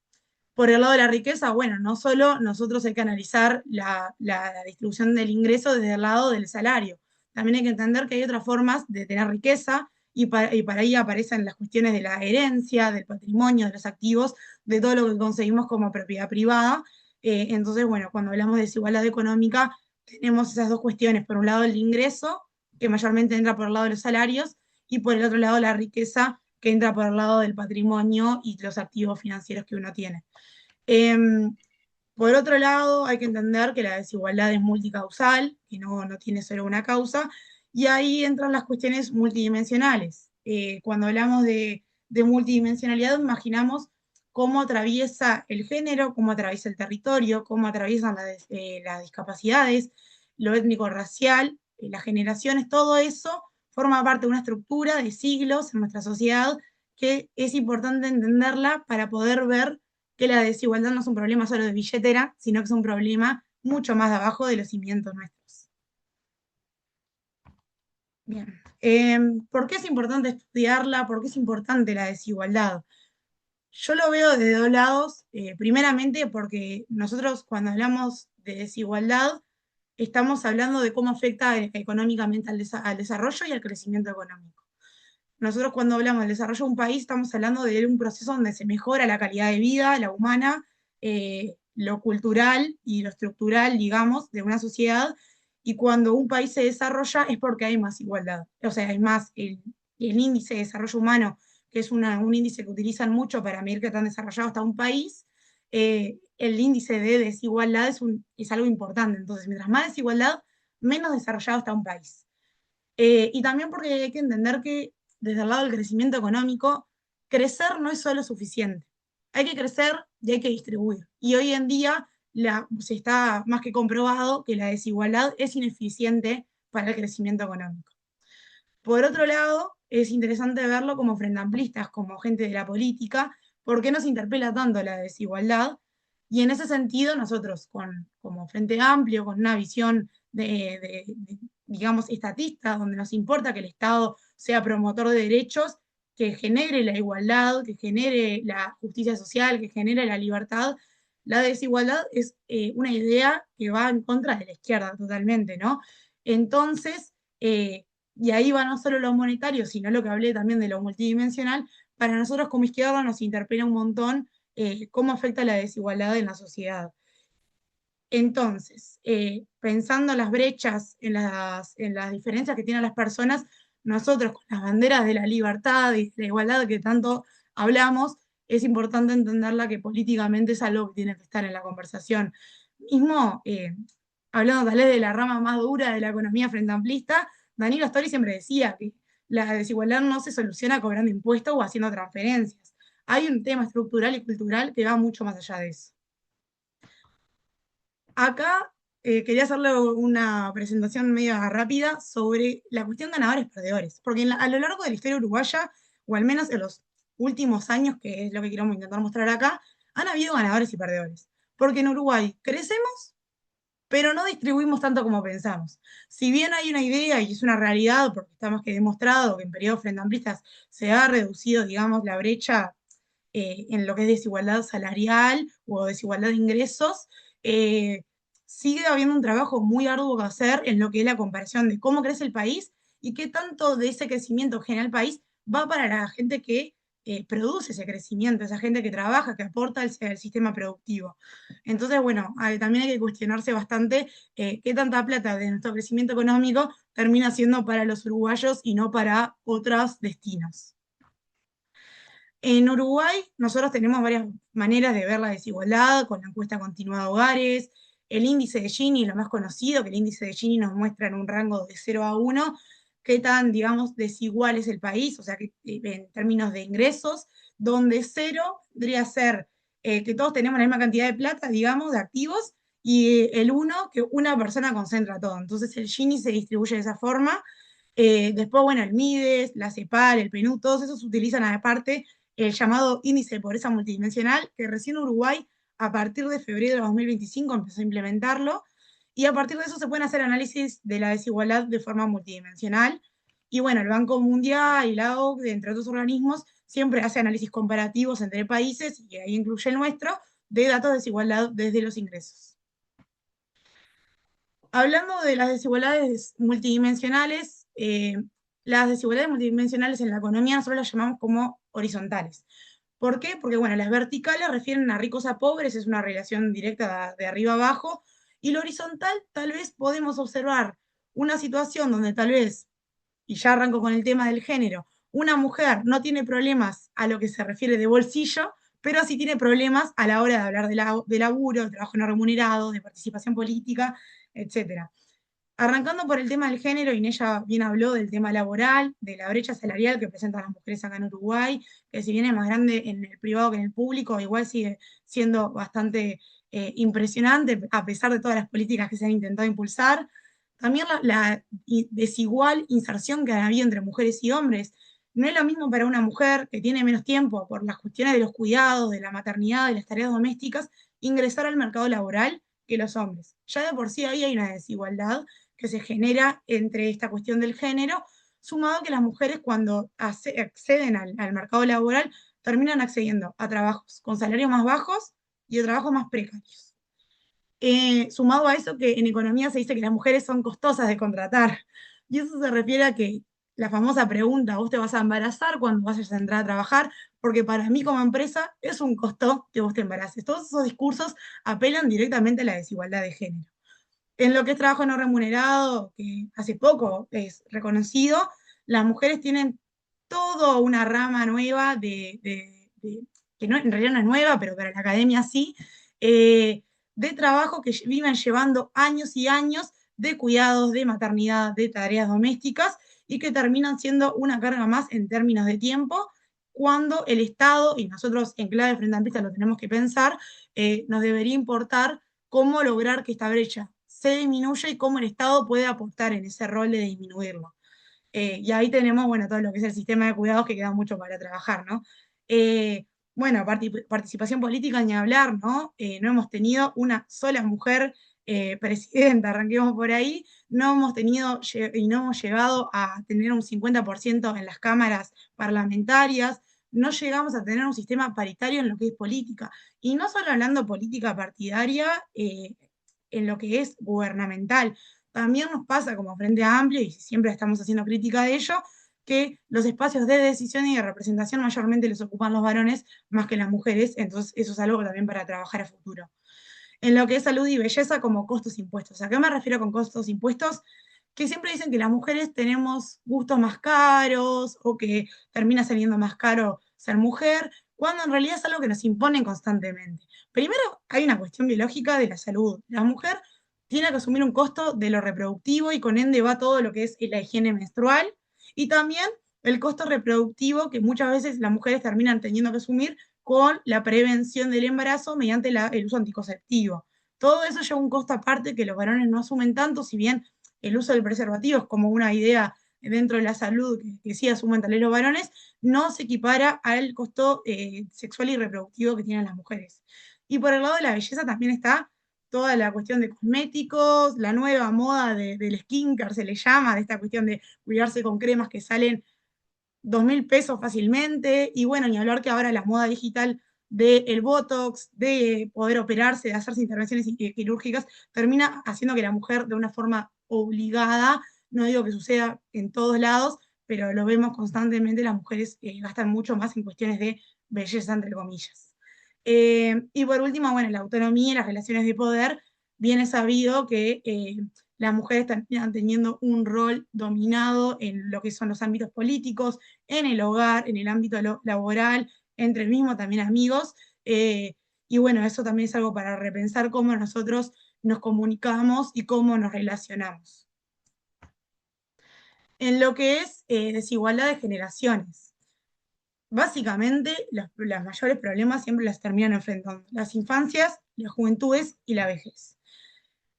Por el lado de la riqueza, bueno, no solo nosotros hay que analizar la distribución del ingreso desde el lado del salario, también hay que entender que hay otras formas de tener riqueza y para ahí aparecen las cuestiones de la herencia, del patrimonio, de los activos, de todo lo que conseguimos como propiedad privada. Entonces, bueno, cuando hablamos de desigualdad económica, tenemos esas dos cuestiones. Por un lado, el ingreso, que mayormente entra por el lado de los salarios, y por el otro lado, la riqueza, que entra por el lado del patrimonio y los activos financieros que uno tiene. Em, por otro lado, hay que entender que la desigualdad es multicausal, que no tiene solo una causa, y ahí entran las cuestiones multidimensionales. Cuando hablamos de multidimensionalidad, imaginamos cómo atraviesa el género, cómo atraviesa el territorio, cómo atraviesan las discapacidades, lo étnico-racial, las generaciones, todo eso forma parte de una estructura de siglos en nuestra sociedad que es importante entenderla para poder ver que la desigualdad no es un problema solo de billetera, sino que es un problema mucho más de abajo de los cimientos nuestros. Bien. ¿Por qué es importante estudiarla? ¿Por qué es importante la desigualdad? Yo lo veo desde dos lados. Primeramente, porque nosotros cuando hablamos de desigualdad, estamos hablando de cómo afecta económicamente al desarrollo y al crecimiento económico. Nosotros cuando hablamos del desarrollo de un país estamos hablando de un proceso donde se mejora la calidad de vida, la humana, lo cultural y lo estructural, digamos, de una sociedad. Y cuando un país se desarrolla es porque hay más igualdad. O sea, hay más el índice de desarrollo humano, que es un índice que utilizan mucho para medir qué tan desarrollado está un país. El índice de desigualdad es algo importante. Entonces, mientras más desigualdad, menos desarrollado está un país. Y también porque hay que entender que desde el lado del crecimiento económico, crecer no es solo suficiente. Hay que crecer y hay que distribuir. Y hoy en día se está más que comprobado que la desigualdad es ineficiente para el crecimiento económico. Por otro lado, es interesante verlo como frente amplistas, como gente de la política, porque nos interpela tanto la desigualdad. Y en ese sentido, nosotros, como Frente Amplio, con una visión digamos, estatista, donde nos importa que el Estado sea promotor de derechos, que genere la igualdad, que genere la justicia social, que genere la libertad, la desigualdad es una idea que va en contra de la izquierda totalmente, ¿no? Entonces, y ahí va no solo lo monetario, sino lo que hablé también de lo multidimensional, para nosotros como izquierda nos interpela un montón cómo afecta la desigualdad en la sociedad. Entonces, pensando las brechas, en las diferencias que tienen las personas, nosotros con las banderas de la libertad y de la igualdad que tanto hablamos, es importante entenderla que políticamente es algo que tiene que estar en la conversación. Mismo, hablando tal vez de la rama más dura de la economía frente amplista, Danilo Astori siempre decía que la desigualdad no se soluciona cobrando impuestos o haciendo transferencias. Hay un tema estructural y cultural que va mucho más allá de eso. Acá quería hacerle una presentación media rápida sobre la cuestión ganadores-perdedores, porque a lo largo de la historia uruguaya, o al menos en los últimos años, que es lo que quiero intentar mostrar acá, han habido ganadores y perdedores. Porque en Uruguay crecemos, pero no distribuimos tanto como pensamos. Si bien hay una idea y es una realidad, porque está más que demostrado que en periodos frendamplistas se ha reducido, digamos, la brecha en lo que es desigualdad salarial o desigualdad de ingresos, eh, sigue habiendo un trabajo muy arduo que hacer en lo que es la comparación de cómo crece el país y qué tanto de ese crecimiento genera el país va para la gente que produce ese crecimiento, esa gente que trabaja, que aporta al sistema productivo. Entonces, bueno, también hay que cuestionarse bastante qué tanta plata de nuestro crecimiento económico termina siendo para los uruguayos y no para otros destinos. En Uruguay, nosotros tenemos varias maneras de ver la desigualdad, con la encuesta continuada de hogares, el índice de Gini, lo más conocido, que el índice de Gini nos muestra en un rango de 0 a 1 qué tan, digamos, desigual es el país, o sea, que, en términos de ingresos, donde 0 podría ser que todos tenemos la misma cantidad de plata, digamos, de activos, y el 1, que una persona concentra todo. Entonces el Gini se distribuye de esa forma. Después, bueno, el MIDES, la CEPAL, el PNUD, todos esos utilizan aparte el llamado índice de pobreza multidimensional, que recién Uruguay, a partir de febrero de 2025, empezó a implementarlo, y a partir de eso se pueden hacer análisis de la desigualdad de forma multidimensional. Y bueno, el Banco Mundial y la OCDE, entre otros organismos, siempre hace análisis comparativos entre países, y ahí incluye el nuestro, de datos de desigualdad desde los ingresos. Hablando de las desigualdades multidimensionales, las desigualdades multidimensionales en la economía nosotros las llamamos como horizontales. ¿Por qué? Porque, bueno, las verticales refieren a ricos a pobres, es una relación directa de arriba a abajo, y lo horizontal tal vez podemos observar una situación donde tal vez, y ya arranco con el tema del género, una mujer no tiene problemas a lo que se refiere de bolsillo, pero sí tiene problemas a la hora de hablar de laburo, de trabajo no remunerado, de participación política, etcétera. Arrancando por el tema del género, y ella bien habló del tema laboral, de la brecha salarial que presentan las mujeres acá en Uruguay, que si bien es más grande en el privado que en el público, igual sigue siendo bastante impresionante, a pesar de todas las políticas que se han intentado impulsar. También la desigual inserción que ha habido entre mujeres y hombres. No es lo mismo para una mujer que tiene menos tiempo por las cuestiones de los cuidados, de la maternidad, de las tareas domésticas, ingresar al mercado laboral que los hombres. Ya de por sí ahí hay una desigualdad que se genera entre esta cuestión del género, sumado que las mujeres cuando acceden al mercado laboral terminan accediendo a trabajos con salarios más bajos y a trabajos más precarios. Sumado a eso que en economía se dice que las mujeres son costosas de contratar, y eso se refiere a que la famosa pregunta, ¿vos te vas a embarazar cuando vayas a entrar a trabajar? Porque para mí como empresa es un costo que vos te embaraces. Todos esos discursos apelan directamente a la desigualdad de género. En lo que es trabajo no remunerado, que hace poco es reconocido, las mujeres tienen toda una rama nueva que no, en realidad no es nueva, pero para la academia sí, de trabajo que viven llevando años y años de cuidados, de maternidad, de tareas domésticas, y que terminan siendo una carga más en términos de tiempo, cuando el Estado, y nosotros en clave frente amplista lo tenemos que pensar, nos debería importar cómo lograr que esta brecha se disminuya y cómo el Estado puede aportar en ese rol de disminuirlo. Y ahí tenemos, bueno, todo lo que es el sistema de cuidados que queda mucho para trabajar, ¿no? Bueno, participación política ni hablar, ¿no? No hemos tenido una sola mujer presidenta, arranquemos por ahí, no hemos tenido y no hemos llegado a tener un 50% en las cámaras parlamentarias, no llegamos a tener un sistema paritario en lo que es política. Y no solo hablando política partidaria, en lo que es gubernamental. También nos pasa como Frente Amplio, y siempre estamos haciendo crítica de ello, que los espacios de decisión y de representación mayormente los ocupan los varones más que las mujeres, entonces eso es algo también para trabajar a futuro. En lo que es salud y belleza como costos impuestos. ¿A qué me refiero con costos impuestos? Que siempre dicen que las mujeres tenemos gustos más caros o que termina saliendo más caro ser mujer, cuando en realidad es algo que nos imponen constantemente. Primero, hay una cuestión biológica de la salud. La mujer tiene que asumir un costo de lo reproductivo y con ende va todo lo que es la higiene menstrual y también el costo reproductivo que muchas veces las mujeres terminan teniendo que asumir con la prevención del embarazo mediante el uso anticonceptivo. Todo eso lleva un costo aparte que los varones no asumen tanto, si bien el uso del preservativo es como una idea dentro de la salud que sí asumen tal vez los varones, no se equipara al costo sexual y reproductivo que tienen las mujeres. Y por el lado de la belleza también está toda la cuestión de cosméticos, la nueva moda del skincare se le llama, de esta cuestión de cuidarse con cremas que salen 2.000 pesos fácilmente, y bueno, ni hablar que ahora la moda digital del Botox, de poder operarse, de hacerse intervenciones quirúrgicas, termina haciendo que la mujer de una forma obligada, no digo que suceda en todos lados, pero lo vemos constantemente, las mujeres gastan mucho más en cuestiones de belleza, entre comillas. Y por último, bueno, la autonomía y las relaciones de poder, bien es sabido que las mujeres terminan teniendo un rol dominado en lo que son los ámbitos políticos, en el hogar, en el ámbito laboral, entre el mismo también amigos. eh, y bueno, eso también es algo para repensar cómo nosotros nos comunicamos y cómo nos relacionamos. En lo que es desigualdad de generaciones. Básicamente, los mayores problemas siempre las terminan enfrentando las infancias, las juventudes y la vejez.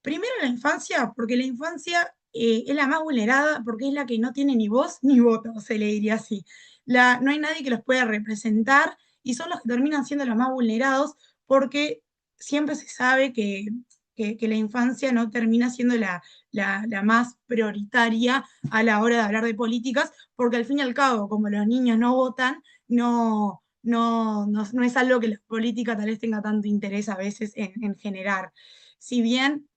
Primero la infancia, porque la infancia es la más vulnerada, porque es la que no tiene ni voz ni voto, se le diría así. No hay nadie que los pueda representar y son los que terminan siendo los más vulnerados porque siempre se sabe que la infancia no termina siendo la más prioritaria a la hora de hablar de políticas, porque al fin y al cabo, como los niños no votan, no es algo que la política tal vez tenga tanto interés a veces en generar. Si bien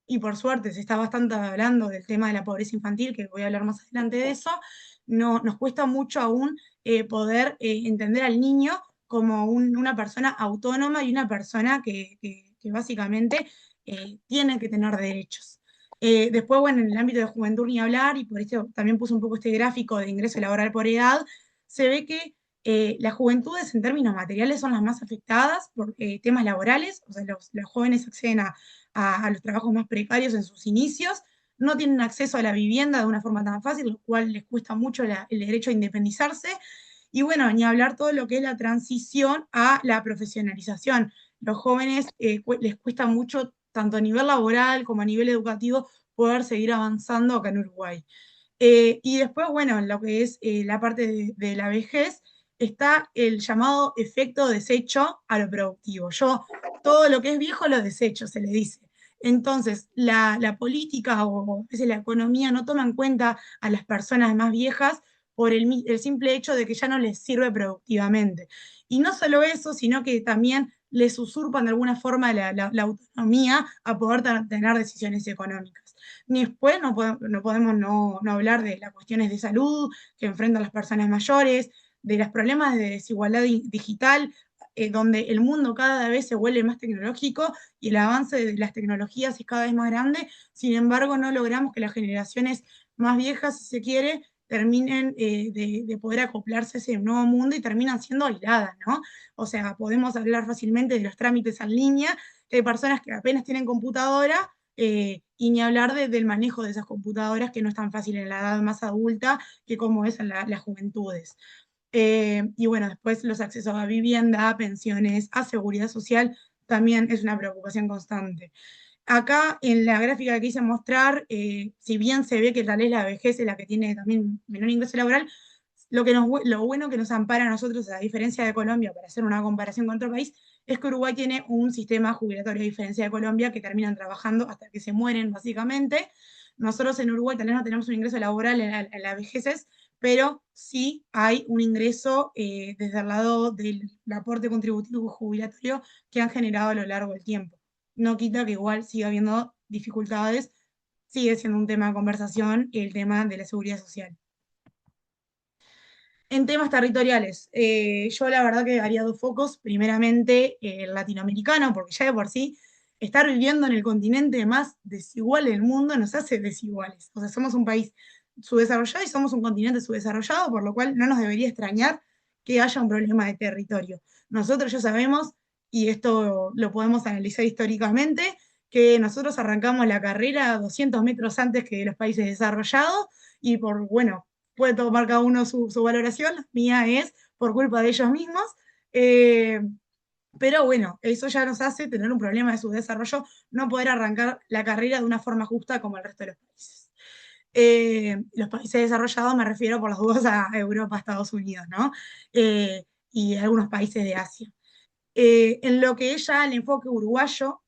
y por suerte se está bastante hablando del tema de la pobreza infantil, que voy a hablar más adelante de eso, no, nos cuesta mucho aún poder entender al niño como una persona autónoma y una persona que básicamente tiene que tener derechos. Después, bueno, en el ámbito de juventud ni hablar, y por eso también puse un poco este gráfico de ingreso laboral por edad, se ve que las juventudes en términos materiales son las más afectadas por temas laborales, o sea, los jóvenes acceden a los trabajos más precarios en sus inicios, no tienen acceso a la vivienda de una forma tan fácil, lo cual les cuesta mucho el derecho a independizarse. Y bueno, ni hablar todo lo que es la transición a la profesionalización. Los jóvenes les cuesta mucho, tanto a nivel laboral como a nivel educativo, poder seguir avanzando acá en Uruguay. Y después, bueno, en lo que es la parte de la vejez, está el llamado efecto desecho a lo productivo. Yo todo lo que es viejo lo desecho, se le dice. Entonces, la política o a veces la economía no toma en cuenta a las personas más viejas por el simple hecho de que ya no les sirve productivamente. Y no solo eso, sino que también les usurpan de alguna forma la autonomía a poder tener decisiones económicas. Ni después no podemos no hablar de las cuestiones de salud que enfrentan las personas mayores, de los problemas de desigualdad digital, donde el mundo cada vez se vuelve más tecnológico y el avance de las tecnologías es cada vez más grande. Sin embargo, no logramos que las generaciones más viejas, si se quiere, terminen de poder acoplarse a ese nuevo mundo y terminan siendo aisladas, ¿no? O sea, podemos hablar fácilmente de los trámites en línea, que hay personas que apenas tienen computadora, y ni hablar del manejo de esas computadoras, que no es tan fácil en la edad más adulta que como es en las juventudes. Y bueno, después los accesos a vivienda, a pensiones, a seguridad social, también es una preocupación constante. Acá en la gráfica que quise mostrar, si bien se ve que tal vez la vejez es la que tiene también menor ingreso laboral, lo bueno que nos ampara a nosotros, a diferencia de Colombia, para hacer una comparación con otro país, es que Uruguay tiene un sistema jubilatorio, a diferencia de Colombia, que terminan trabajando hasta que se mueren, básicamente. Nosotros en Uruguay tal vez no tenemos un ingreso laboral en la vejez, pero sí hay un ingreso desde el lado del aporte contributivo jubilatorio que han generado a lo largo del tiempo. No quita que igual siga habiendo dificultades, sigue siendo un tema de conversación el tema de la seguridad social. En temas territoriales, yo la verdad que haría dos focos. Primeramente, el latinoamericano, porque ya de por sí estar viviendo en el continente más desigual del mundo nos hace desiguales. O sea, somos un país subdesarrollado y somos un continente subdesarrollado, por lo cual no nos debería extrañar que haya un problema de territorio. Nosotros ya sabemos, y esto lo podemos analizar históricamente, que nosotros arrancamos la carrera 200 metros antes que los países desarrollados y por, bueno, puede tomar cada uno su valoración, la mía es por culpa de ellos mismos. Eh, Pero bueno, eso ya nos hace tener un problema de subdesarrollo, no poder arrancar la carrera de una forma justa como el resto de los países. Los países desarrollados me refiero por las dudas a Europa, Estados Unidos, ¿no? Y algunos países de Asia. En lo que es ya el enfoque uruguayo,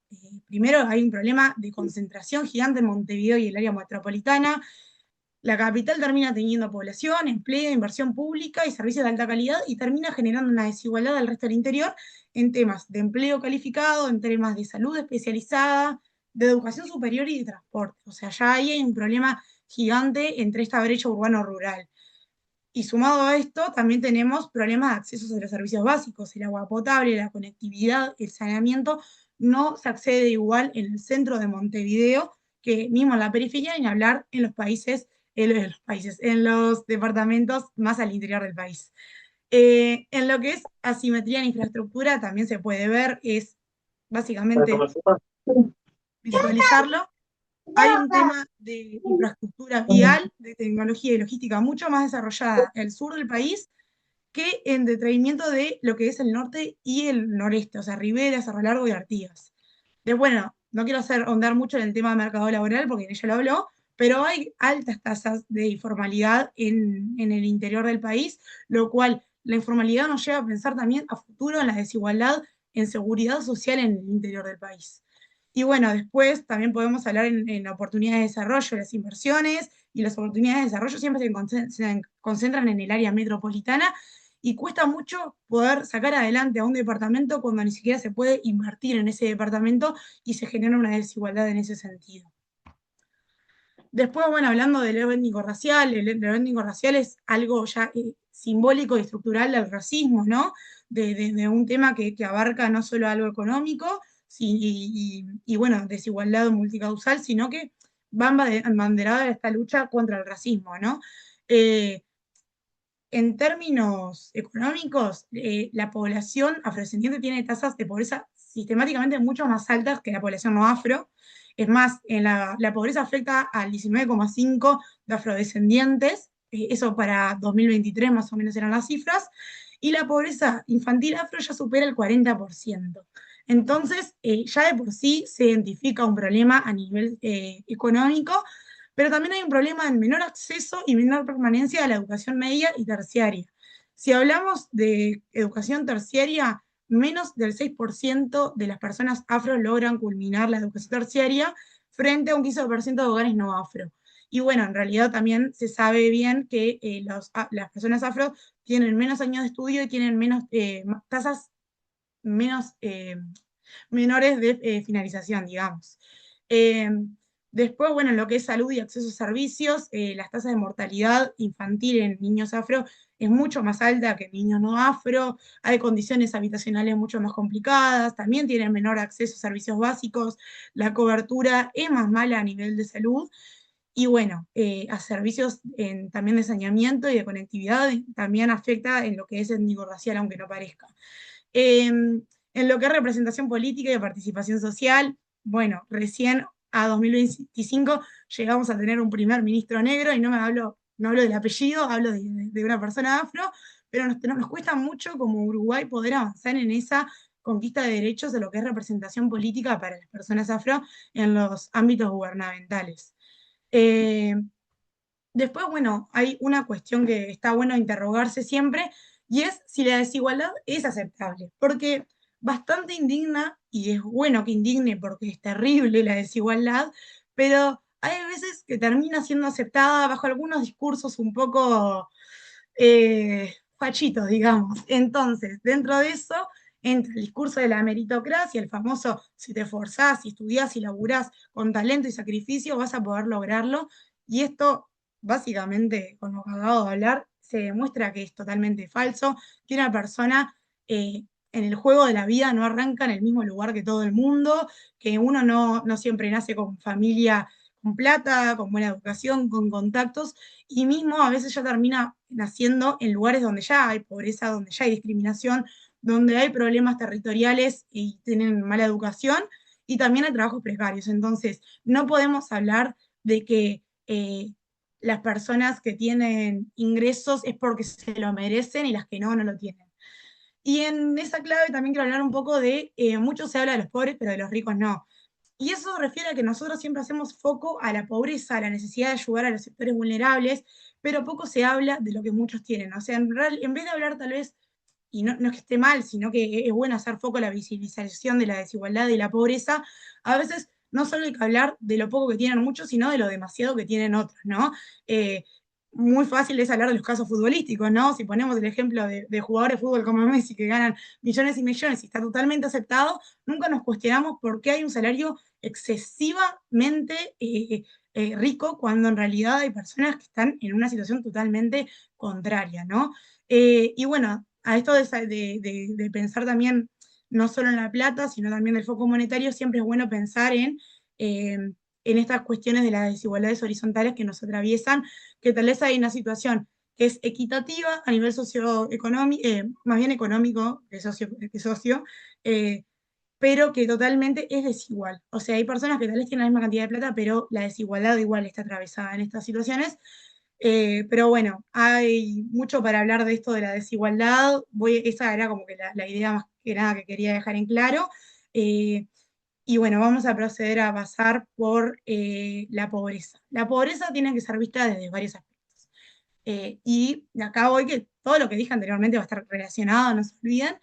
primero hay un problema de concentración gigante en Montevideo y el área metropolitana. La capital termina teniendo población, empleo, inversión pública y servicios de alta calidad y termina generando una desigualdad al resto del interior en temas de empleo calificado, en temas de salud especializada, de educación superior y de transporte. O sea, ya ahí hay un problema gigante entre esta brecha urbano-rural. Y sumado a esto, también tenemos problemas de acceso a los servicios básicos, el agua potable, la conectividad, el saneamiento. No se accede igual en el centro de Montevideo que mismo en la periferia, ni hablar en los departamentos más al interior del país. En lo que es asimetría en infraestructura, también se puede ver, es básicamente visualizarlo. Hay un tema de infraestructura vial, de tecnología y logística mucho más desarrollada en el sur del país que en detrimento de lo que es el norte y el noreste, o sea, Rivera, Cerro Largo y Artigas. Bueno, no quiero ahondar mucho en el tema del mercado laboral porque ella lo habló, pero hay altas tasas de informalidad en el interior del país, lo cual la informalidad nos lleva a pensar también a futuro en la desigualdad en seguridad social en el interior del país. Y bueno, después también podemos hablar en oportunidades de desarrollo, las inversiones y las oportunidades de desarrollo siempre se concentran en el área metropolitana y cuesta mucho poder sacar adelante a un departamento cuando ni siquiera se puede invertir en ese departamento y se genera una desigualdad en ese sentido. Después, bueno, hablando del étnico racial, el étnico racial es algo ya simbólico y estructural del racismo, ¿no? De un tema que abarca no solo algo económico y, bueno, desigualdad multicausal, sino que va embanderada de esta lucha contra el racismo, ¿no? Eh, en términos económicos, la población afrodescendiente tiene tasas de pobreza sistemáticamente mucho más altas que la población no afro. Es más, la pobreza afecta al 19,5% de afrodescendientes, eso para 2023 más o menos eran las cifras, y la pobreza infantil afro ya supera el 40%. Entonces, ya de por sí se identifica un problema a nivel económico, pero también hay un problema en menor acceso y menor permanencia a la educación media y terciaria. Si hablamos de educación terciaria, menos del 6% de las personas afro logran culminar la educación terciaria frente a un 15% de hogares no afro. Y bueno, en realidad también se sabe bien que las personas afro tienen menos años de estudio y tienen menos tasas menos menores de finalización, digamos. Eh, Después, bueno, en lo que es salud y acceso a servicios, las tasas de mortalidad infantil en niños afro es mucho más alta que en niños no afro, hay condiciones habitacionales mucho más complicadas, también tienen menor acceso a servicios básicos, la cobertura es más mala a nivel de salud, y bueno, a servicios también de saneamiento y de conectividad también afecta en lo que es étnico-racial, aunque no parezca. En lo que es representación política y de participación social, bueno, recién a 2025 llegamos a tener un primer ministro negro y no hablo del apellido, hablo de una persona afro, pero nos cuesta mucho como Uruguay poder avanzar en esa conquista de derechos de lo que es representación política para las personas afro en los ámbitos gubernamentales. Eh, Después, bueno, hay una cuestión que está bueno interrogarse siempre, y es si la desigualdad es aceptable, porque bastante indigna, y es bueno que indigne porque es terrible la desigualdad, pero hay veces que termina siendo aceptada bajo algunos discursos un poco fachitos, digamos. Entonces, dentro de eso entra el discurso de la meritocracia, el famoso si te esforzás, si estudiás, si laburás con talento y sacrificio, vas a poder lograrlo. Y esto, básicamente, con lo que acabo de hablar, se demuestra que es totalmente falso, que una persona en el juego de la vida no arranca en el mismo lugar que todo el mundo, que uno no siempre nace con familia, con plata, con buena educación, con contactos, y mismo a veces ya termina naciendo en lugares donde ya hay pobreza, donde ya hay discriminación, donde hay problemas territoriales y tienen mala educación, y también hay trabajos precarios. Entonces, no podemos hablar de que las personas que tienen ingresos es porque se lo merecen y las que no lo tienen. Y en esa clave también quiero hablar un poco de, mucho se habla de los pobres, pero de los ricos no. Y eso refiere a que nosotros siempre hacemos foco a la pobreza, a la necesidad de ayudar a los sectores vulnerables, pero poco se habla de lo que muchos tienen. O sea, en vez de hablar tal vez, y no es que esté mal, sino que es bueno hacer foco en la visibilización de la desigualdad y la pobreza, a veces no solo hay que hablar de lo poco que tienen muchos, sino de lo demasiado que tienen otros, ¿no? Eh, Muy fácil es hablar de los casos futbolísticos, ¿no? Si ponemos el ejemplo de jugadores de fútbol como Messi que ganan millones y millones y está totalmente aceptado, nunca nos cuestionamos por qué hay un salario excesivamente rico cuando en realidad hay personas que están en una situación totalmente contraria, ¿no? Y bueno, a esto de pensar también no solo en la plata, sino también del foco monetario, siempre es bueno pensar en estas cuestiones de las desigualdades horizontales que nos atraviesan, que tal vez hay una situación que es equitativa a nivel socioeconómico, más bien económico que socio, eh, pero que totalmente es desigual. O sea, hay personas que tal vez tienen la misma cantidad de plata, pero la desigualdad igual está atravesada en estas situaciones. Pero bueno, hay mucho para hablar de esto de la desigualdad. Esa era como que la idea más que nada que quería dejar en claro. Eh, y bueno, vamos a proceder a pasar por la pobreza. La pobreza tiene que ser vista desde varios aspectos. Y de acá voy que todo lo que dije anteriormente va a estar relacionado, no se olviden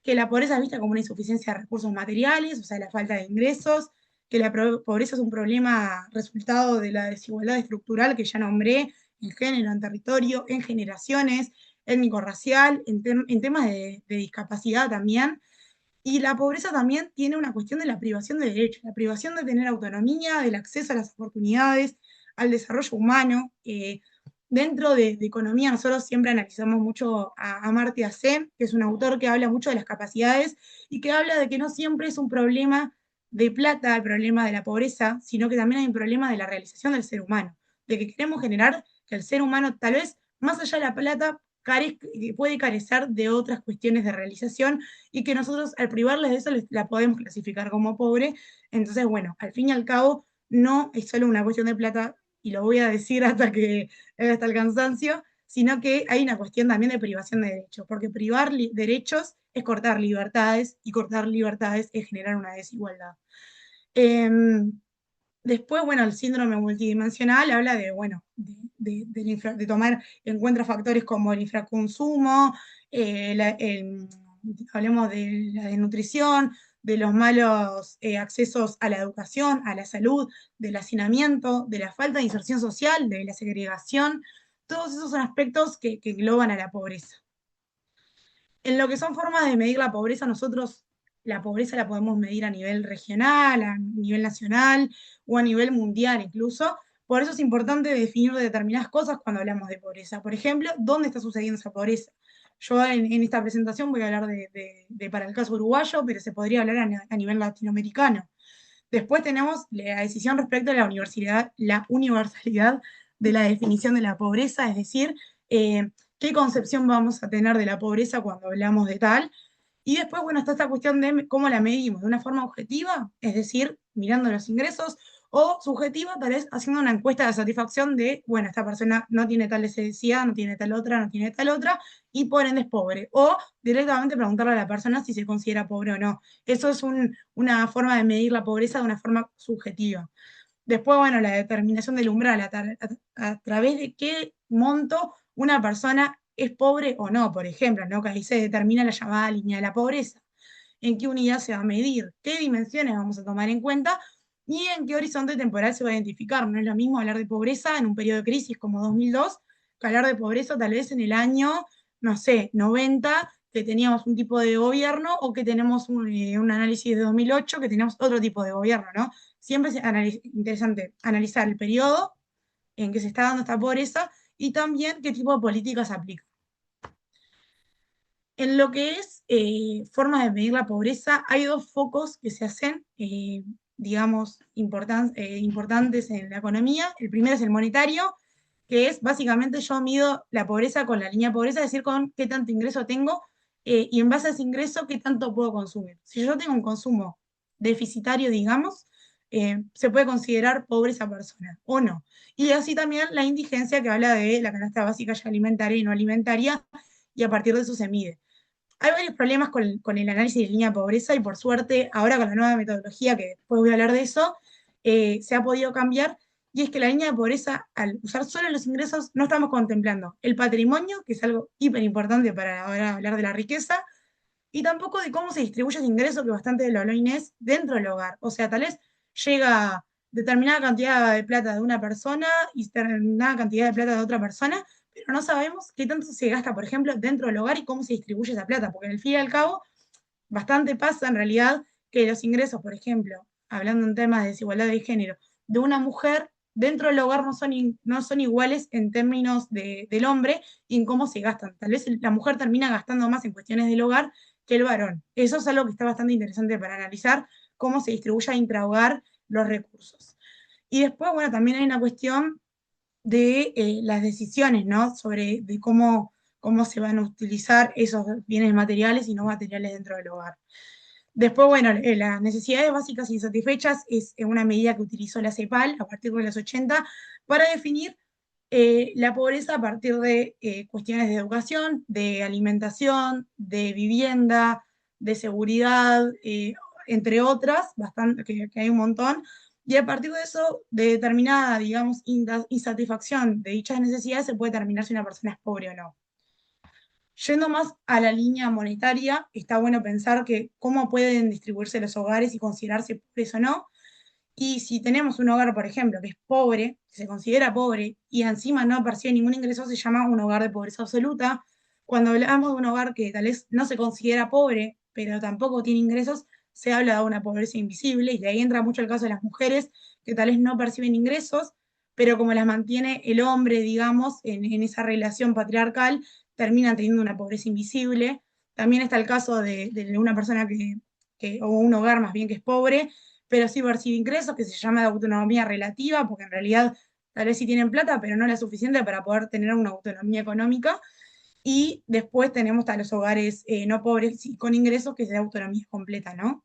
que la pobreza es vista como una insuficiencia de recursos materiales, o sea, la falta de ingresos, que la pobreza es un problema resultado de la desigualdad estructural que ya nombré en género, en territorio, en generaciones, étnico-racial, en temas de discapacidad también. Y la pobreza también tiene una cuestión de la privación de derechos, la privación de tener autonomía, del acceso a las oportunidades, al desarrollo humano. Dentro de economía, nosotros siempre analizamos mucho a Amartya Sen, que es un autor que habla mucho de las capacidades y que habla de que no siempre es un problema de plata el problema de la pobreza, sino que también hay un problema de la realización del ser humano, de que queremos generar que el ser humano, tal vez más allá de la plata, puede carecer de otras cuestiones de realización y que nosotros al privarles de eso la podemos clasificar como pobre. Entonces, bueno, al fin y al cabo, no es solo una cuestión de plata, y lo voy a decir hasta el cansancio, sino que hay una cuestión también de privación de derechos, porque privar derechos es cortar libertades y cortar libertades es generar una desigualdad. Eh, Después, bueno, el síndrome multidimensional habla de, bueno, de tomar en cuenta factores como el infraconsumo, hablemos de la desnutrición, de los malos accesos a la educación, a la salud, del hacinamiento, de la falta de inserción social, de la segregación. Todos esos son aspectos que engloban a la pobreza. En lo que son formas de medir la pobreza, nosotros la pobreza la podemos medir a nivel regional, a nivel nacional o a nivel mundial incluso. Por eso es importante definir determinadas cosas cuando hablamos de pobreza. Por ejemplo, ¿dónde está sucediendo esa pobreza? Yo en esta presentación voy a hablar para el caso uruguayo, pero se podría hablar a nivel latinoamericano. Después tenemos la decisión respecto a la universalidad de la definición de la pobreza, es decir, qué concepción vamos a tener de la pobreza cuando hablamos de tal. Y después, bueno, está esta cuestión de cómo la medimos, de una forma objetiva, es decir, mirando los ingresos, o subjetiva, tal vez haciendo una encuesta de satisfacción de, bueno, esta persona no tiene tal necesidad, no tiene tal otra, no tiene tal otra, y por ende es pobre. O directamente preguntarle a la persona si se considera pobre o no. Eso es una forma de medir la pobreza de una forma subjetiva. Después, bueno, la determinación del umbral, a través de qué monto una persona es pobre o no, por ejemplo, ¿no? Que ahí se determina la llamada línea de la pobreza. En qué unidad se va a medir, qué dimensiones vamos a tomar en cuenta y en qué horizonte temporal se va a identificar. No es lo mismo hablar de pobreza en un periodo de crisis como 2002 que hablar de pobreza tal vez en el año, no sé, 90, que teníamos un tipo de gobierno, o que tenemos un análisis de 2008, que teníamos otro tipo de gobierno, ¿no? Siempre es interesante analizar el periodo en que se está dando esta pobreza y también qué tipo de políticas aplica. En lo que es formas de medir la pobreza, hay dos focos que se hacen, digamos, importantes en la economía. El primero es el monetario, que es básicamente yo mido la pobreza con la línea de pobreza, es decir, con qué tanto ingreso tengo y en base a ese ingreso, qué tanto puedo consumir. Si yo tengo un consumo deficitario, digamos, se puede considerar pobre esa persona o no. Y así también la indigencia que habla de la canasta básica ya alimentaria y no alimentaria, y a partir de eso se mide. Hay varios problemas con el análisis de línea de pobreza y por suerte, ahora con la nueva metodología, que después voy a hablar de eso, se ha podido cambiar. Y es que la línea de pobreza, al usar solo los ingresos, no estamos contemplando el patrimonio, que es algo hiper importante para ahora hablar de la riqueza, y tampoco de cómo se distribuye ese ingreso, que bastante lo habló Inés, dentro del hogar. O sea, tal vez llega determinada cantidad de plata de una persona y determinada cantidad de plata de otra persona, pero no sabemos qué tanto se gasta, por ejemplo, dentro del hogar y cómo se distribuye esa plata, porque al fin y al cabo, bastante pasa en realidad que los ingresos, por ejemplo, hablando en temas de desigualdad de género, de una mujer dentro del hogar no son iguales en términos del hombre y en cómo se gastan. Tal vez la mujer termina gastando más en cuestiones del hogar que el varón. Eso es algo que está bastante interesante para analizar cómo se distribuye intrahogar los recursos. Y después, bueno, también hay una cuestión de las decisiones, ¿no? Sobre de cómo se van a utilizar esos bienes materiales y no materiales dentro del hogar. Después, bueno, las necesidades básicas insatisfechas es una medida que utilizó la CEPAL a partir de los 80 para definir la pobreza a partir de cuestiones de educación, de alimentación, de vivienda, de seguridad, entre otras, bastante, que hay un montón, y a partir de eso, de determinada, digamos, insatisfacción de dichas necesidades, se puede determinar si una persona es pobre o no. Yendo más a la línea monetaria, está bueno pensar que cómo pueden distribuirse los hogares y considerarse pobres o no. Y si tenemos un hogar, por ejemplo, que es pobre, que se considera pobre, y encima no percibe ningún ingreso, se llama un hogar de pobreza absoluta. Cuando hablamos de un hogar que tal vez no se considera pobre, pero tampoco tiene ingresos, se habla de una pobreza invisible, y de ahí entra mucho el caso de las mujeres, que tal vez no perciben ingresos, pero como las mantiene el hombre, digamos, en esa relación patriarcal, terminan teniendo una pobreza invisible. También está el caso de una persona o un hogar más bien que es pobre, pero sí percibe ingresos, que se llama de autonomía relativa, porque en realidad tal vez sí tienen plata, pero no la suficiente para poder tener una autonomía económica. Y después tenemos a los hogares no pobres y con ingresos, que es de autonomía completa, ¿no?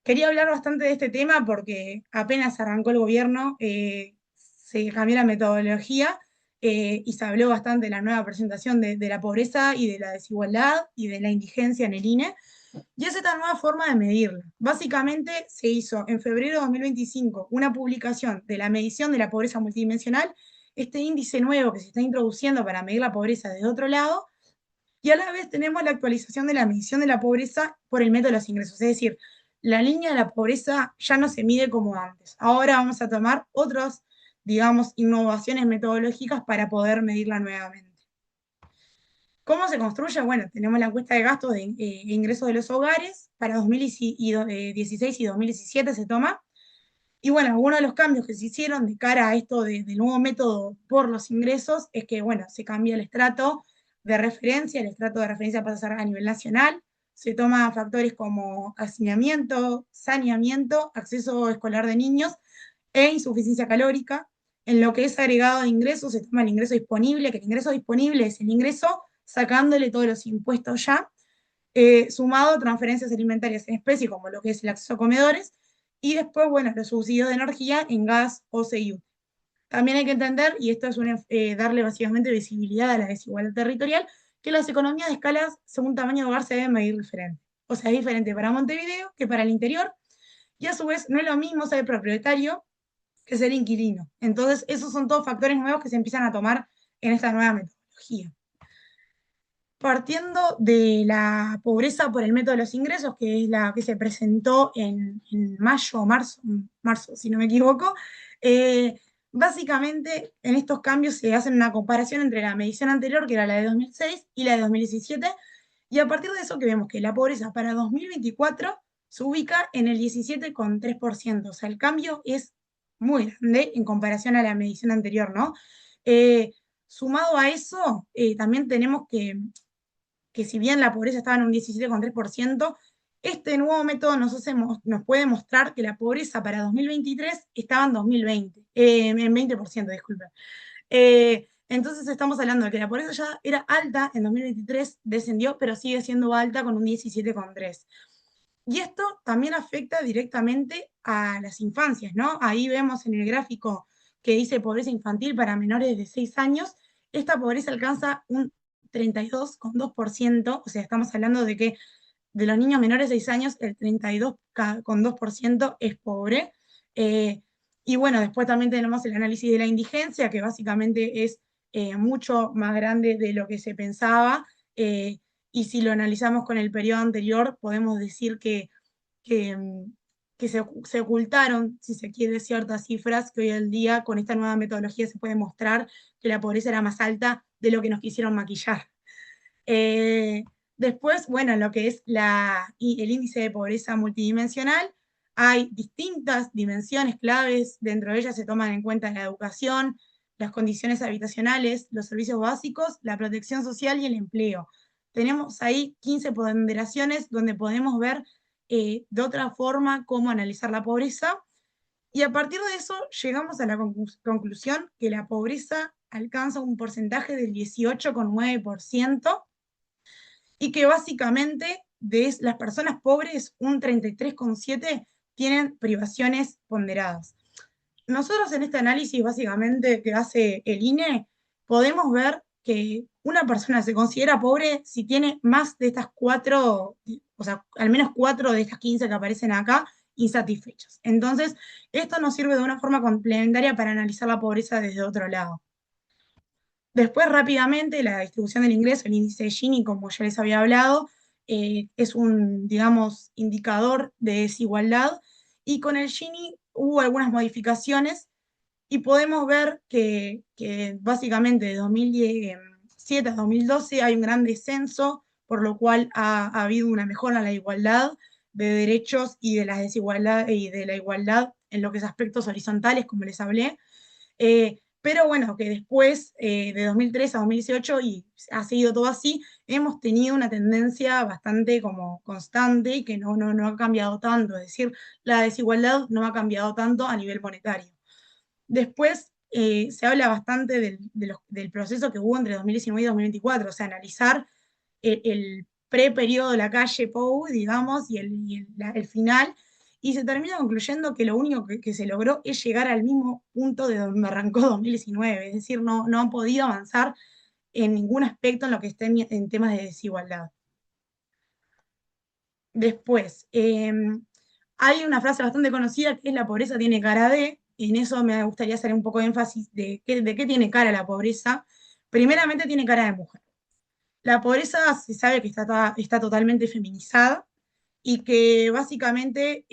Quería hablar bastante de este tema porque apenas arrancó el gobierno, se cambió la metodología y se habló bastante de la nueva presentación de la pobreza y de la desigualdad y de la indigencia en el INE. Y es esta nueva forma de medirla. Básicamente se hizo en febrero de 2025 una publicación de la medición de la pobreza multidimensional, este índice nuevo que se está introduciendo para medir la pobreza desde otro lado, y a la vez tenemos la actualización de la medición de la pobreza por el método de los ingresos. Es decir, la línea de la pobreza ya no se mide como antes. Ahora vamos a tomar otras, digamos, innovaciones metodológicas para poder medirla nuevamente. ¿Cómo se construye? Bueno, tenemos la encuesta de gastos de ingresos de los hogares para 2016 y 2017 se toma. Y bueno, algunos de los cambios que se hicieron de cara a esto del nuevo método por los ingresos es que, bueno, se cambia el estrato de referencia pasa a ser a nivel nacional, se toma factores como hacinamiento, saneamiento, acceso escolar de niños e insuficiencia calórica. En lo que es agregado de ingresos, se toma el ingreso disponible, que el ingreso disponible es el ingreso sacándole todos los impuestos ya, sumado a transferencias alimentarias en especie, como lo que es el acceso a comedores, y después, bueno, los subsidios de energía en gas, OCE y UTE. También hay que entender, y esto es darle básicamente visibilidad a la desigualdad territorial, que las economías de escalas según tamaño de hogar se deben medir diferente. O sea, es diferente para Montevideo que para el interior, y a su vez no es lo mismo ser propietario que ser inquilino. Entonces, esos son todos factores nuevos que se empiezan a tomar en esta nueva metodología. Partiendo de la pobreza por el método de los ingresos, que es la que se presentó en mayo o marzo, si no me equivoco, básicamente en estos cambios se hacen una comparación entre la medición anterior, que era la de 2006, y la de 2017, y a partir de eso que vemos que la pobreza para 2024 se ubica en el 17,3%, o sea, el cambio es muy grande en comparación a la medición anterior, ¿no? Sumado a eso, también tenemos que si bien la pobreza estaba en un 17,3%, este nuevo método nos puede mostrar que la pobreza para 2023 estaba en 2020, en 20%, disculpen. Entonces estamos hablando de que la pobreza ya era alta en 2023, descendió, pero sigue siendo alta con un 17,3%. Y esto también afecta directamente a las infancias, ¿no? Ahí vemos en el gráfico que dice pobreza infantil para menores de 6 años, esta pobreza alcanza un 32,2%, o sea, estamos hablando de que de los niños menores de 6 años, el 32,2% es pobre. Eh, y bueno, después también tenemos el análisis de la indigencia, que básicamente es mucho más grande de lo que se pensaba. eh, y si lo analizamos con el periodo anterior, podemos decir que, que se ocultaron, si se quiere, ciertas cifras que hoy en día con esta nueva metodología se puede mostrar que la pobreza era más alta de lo que nos quisieron maquillar. Eh, Después, bueno, lo que es el índice de pobreza multidimensional, hay distintas dimensiones claves, dentro de ellas se toman en cuenta la educación, las condiciones habitacionales, los servicios básicos, la protección social y el empleo. Tenemos ahí 15 ponderaciones donde podemos ver de otra forma cómo analizar la pobreza y a partir de eso llegamos a la conclusión que la pobreza alcanza un porcentaje del 18,9% y que básicamente de las personas pobres, un 33,7% tienen privaciones ponderadas. Nosotros en este análisis básicamente que hace el INE, podemos ver que una persona se considera pobre si tiene más de estas cuatro, o sea, al menos cuatro de estas 15 que aparecen acá, insatisfechas. Entonces, esto nos sirve de una forma complementaria para analizar la pobreza desde otro lado. Después, rápidamente, la distribución del ingreso, el índice de Gini, como ya les había hablado, es un, digamos, indicador de desigualdad. Y con el Gini hubo algunas modificaciones y podemos ver que básicamente de 2007 a 2012 hay un gran descenso, por lo cual ha habido una mejora en la igualdad de derechos y de la desigualdad y de la igualdad en lo que es aspectos horizontales, como les hablé. Pero bueno, que después de 2003 a 2018, y ha seguido todo así, hemos tenido una tendencia bastante como constante y que no ha cambiado tanto, es decir, la desigualdad no ha cambiado tanto a nivel monetario. Después se habla bastante del proceso que hubo entre 2019 y 2024, o sea, analizar el pre-periodo de la calle Pou, digamos, y el final, y se termina concluyendo que lo único que se logró es llegar al mismo punto de donde arrancó 2019, es decir, no han podido avanzar en ningún aspecto en lo que esté en temas de desigualdad. Después, hay una frase bastante conocida que es la pobreza tiene cara de, en eso me gustaría hacer un poco de énfasis de qué tiene cara la pobreza. Primeramente tiene cara de mujer. La pobreza se sabe que está totalmente feminizada y que básicamente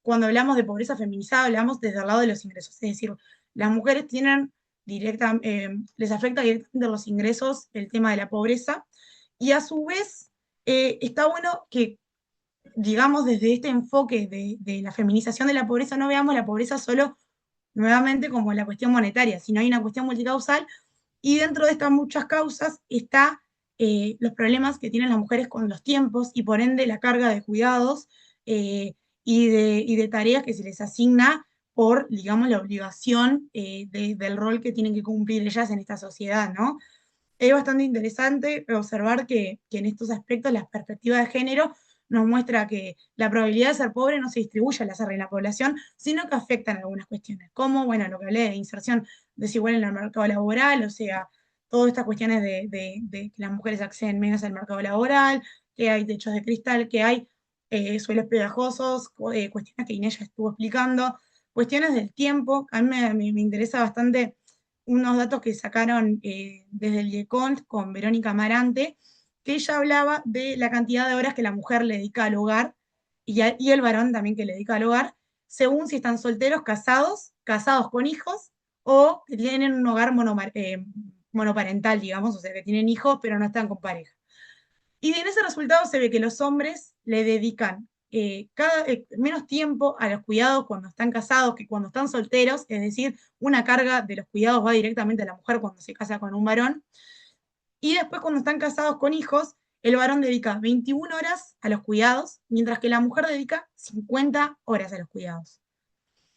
cuando hablamos de pobreza feminizada hablamos desde el lado de los ingresos. Es decir, las mujeres tienen les afecta directamente los ingresos el tema de la pobreza y a su vez está bueno que digamos desde este enfoque de la feminización de la pobreza no veamos la pobreza solo nuevamente como la cuestión monetaria, sino hay una cuestión multicausal y dentro de estas muchas causas está los problemas que tienen las mujeres con los tiempos y por ende la carga de cuidados y de tareas que se les asigna por, digamos, la obligación del rol que tienen que cumplir ellas en esta sociedad, ¿no? Es bastante interesante observar que en estos aspectos la perspectiva de género nos muestra que la probabilidad de ser pobre no se distribuye al azar en la población, sino que afecta en algunas cuestiones, como, bueno, lo que hablé de inserción desigual en el mercado laboral, o sea, todas estas cuestiones de que las mujeres acceden menos al mercado laboral, que hay techos de cristal, que hay suelos pegajosos, cuestiones que Inés ya estuvo explicando, cuestiones del tiempo, a mí me interesa bastante unos datos que sacaron desde el IECON con Verónica Amarante, que ella hablaba de la cantidad de horas que la mujer le dedica al hogar y el varón también que le dedica al hogar, según si están solteros, casados, casados con hijos o que tienen un hogar monoparental, digamos, o sea, que tienen hijos pero no están con pareja. Y en ese resultado se ve que los hombres le dedican menos tiempo a los cuidados cuando están casados que cuando están solteros, es decir, una carga de los cuidados va directamente a la mujer cuando se casa con un varón. Y después cuando están casados con hijos, el varón dedica 21 horas a los cuidados, mientras que la mujer dedica 50 horas a los cuidados.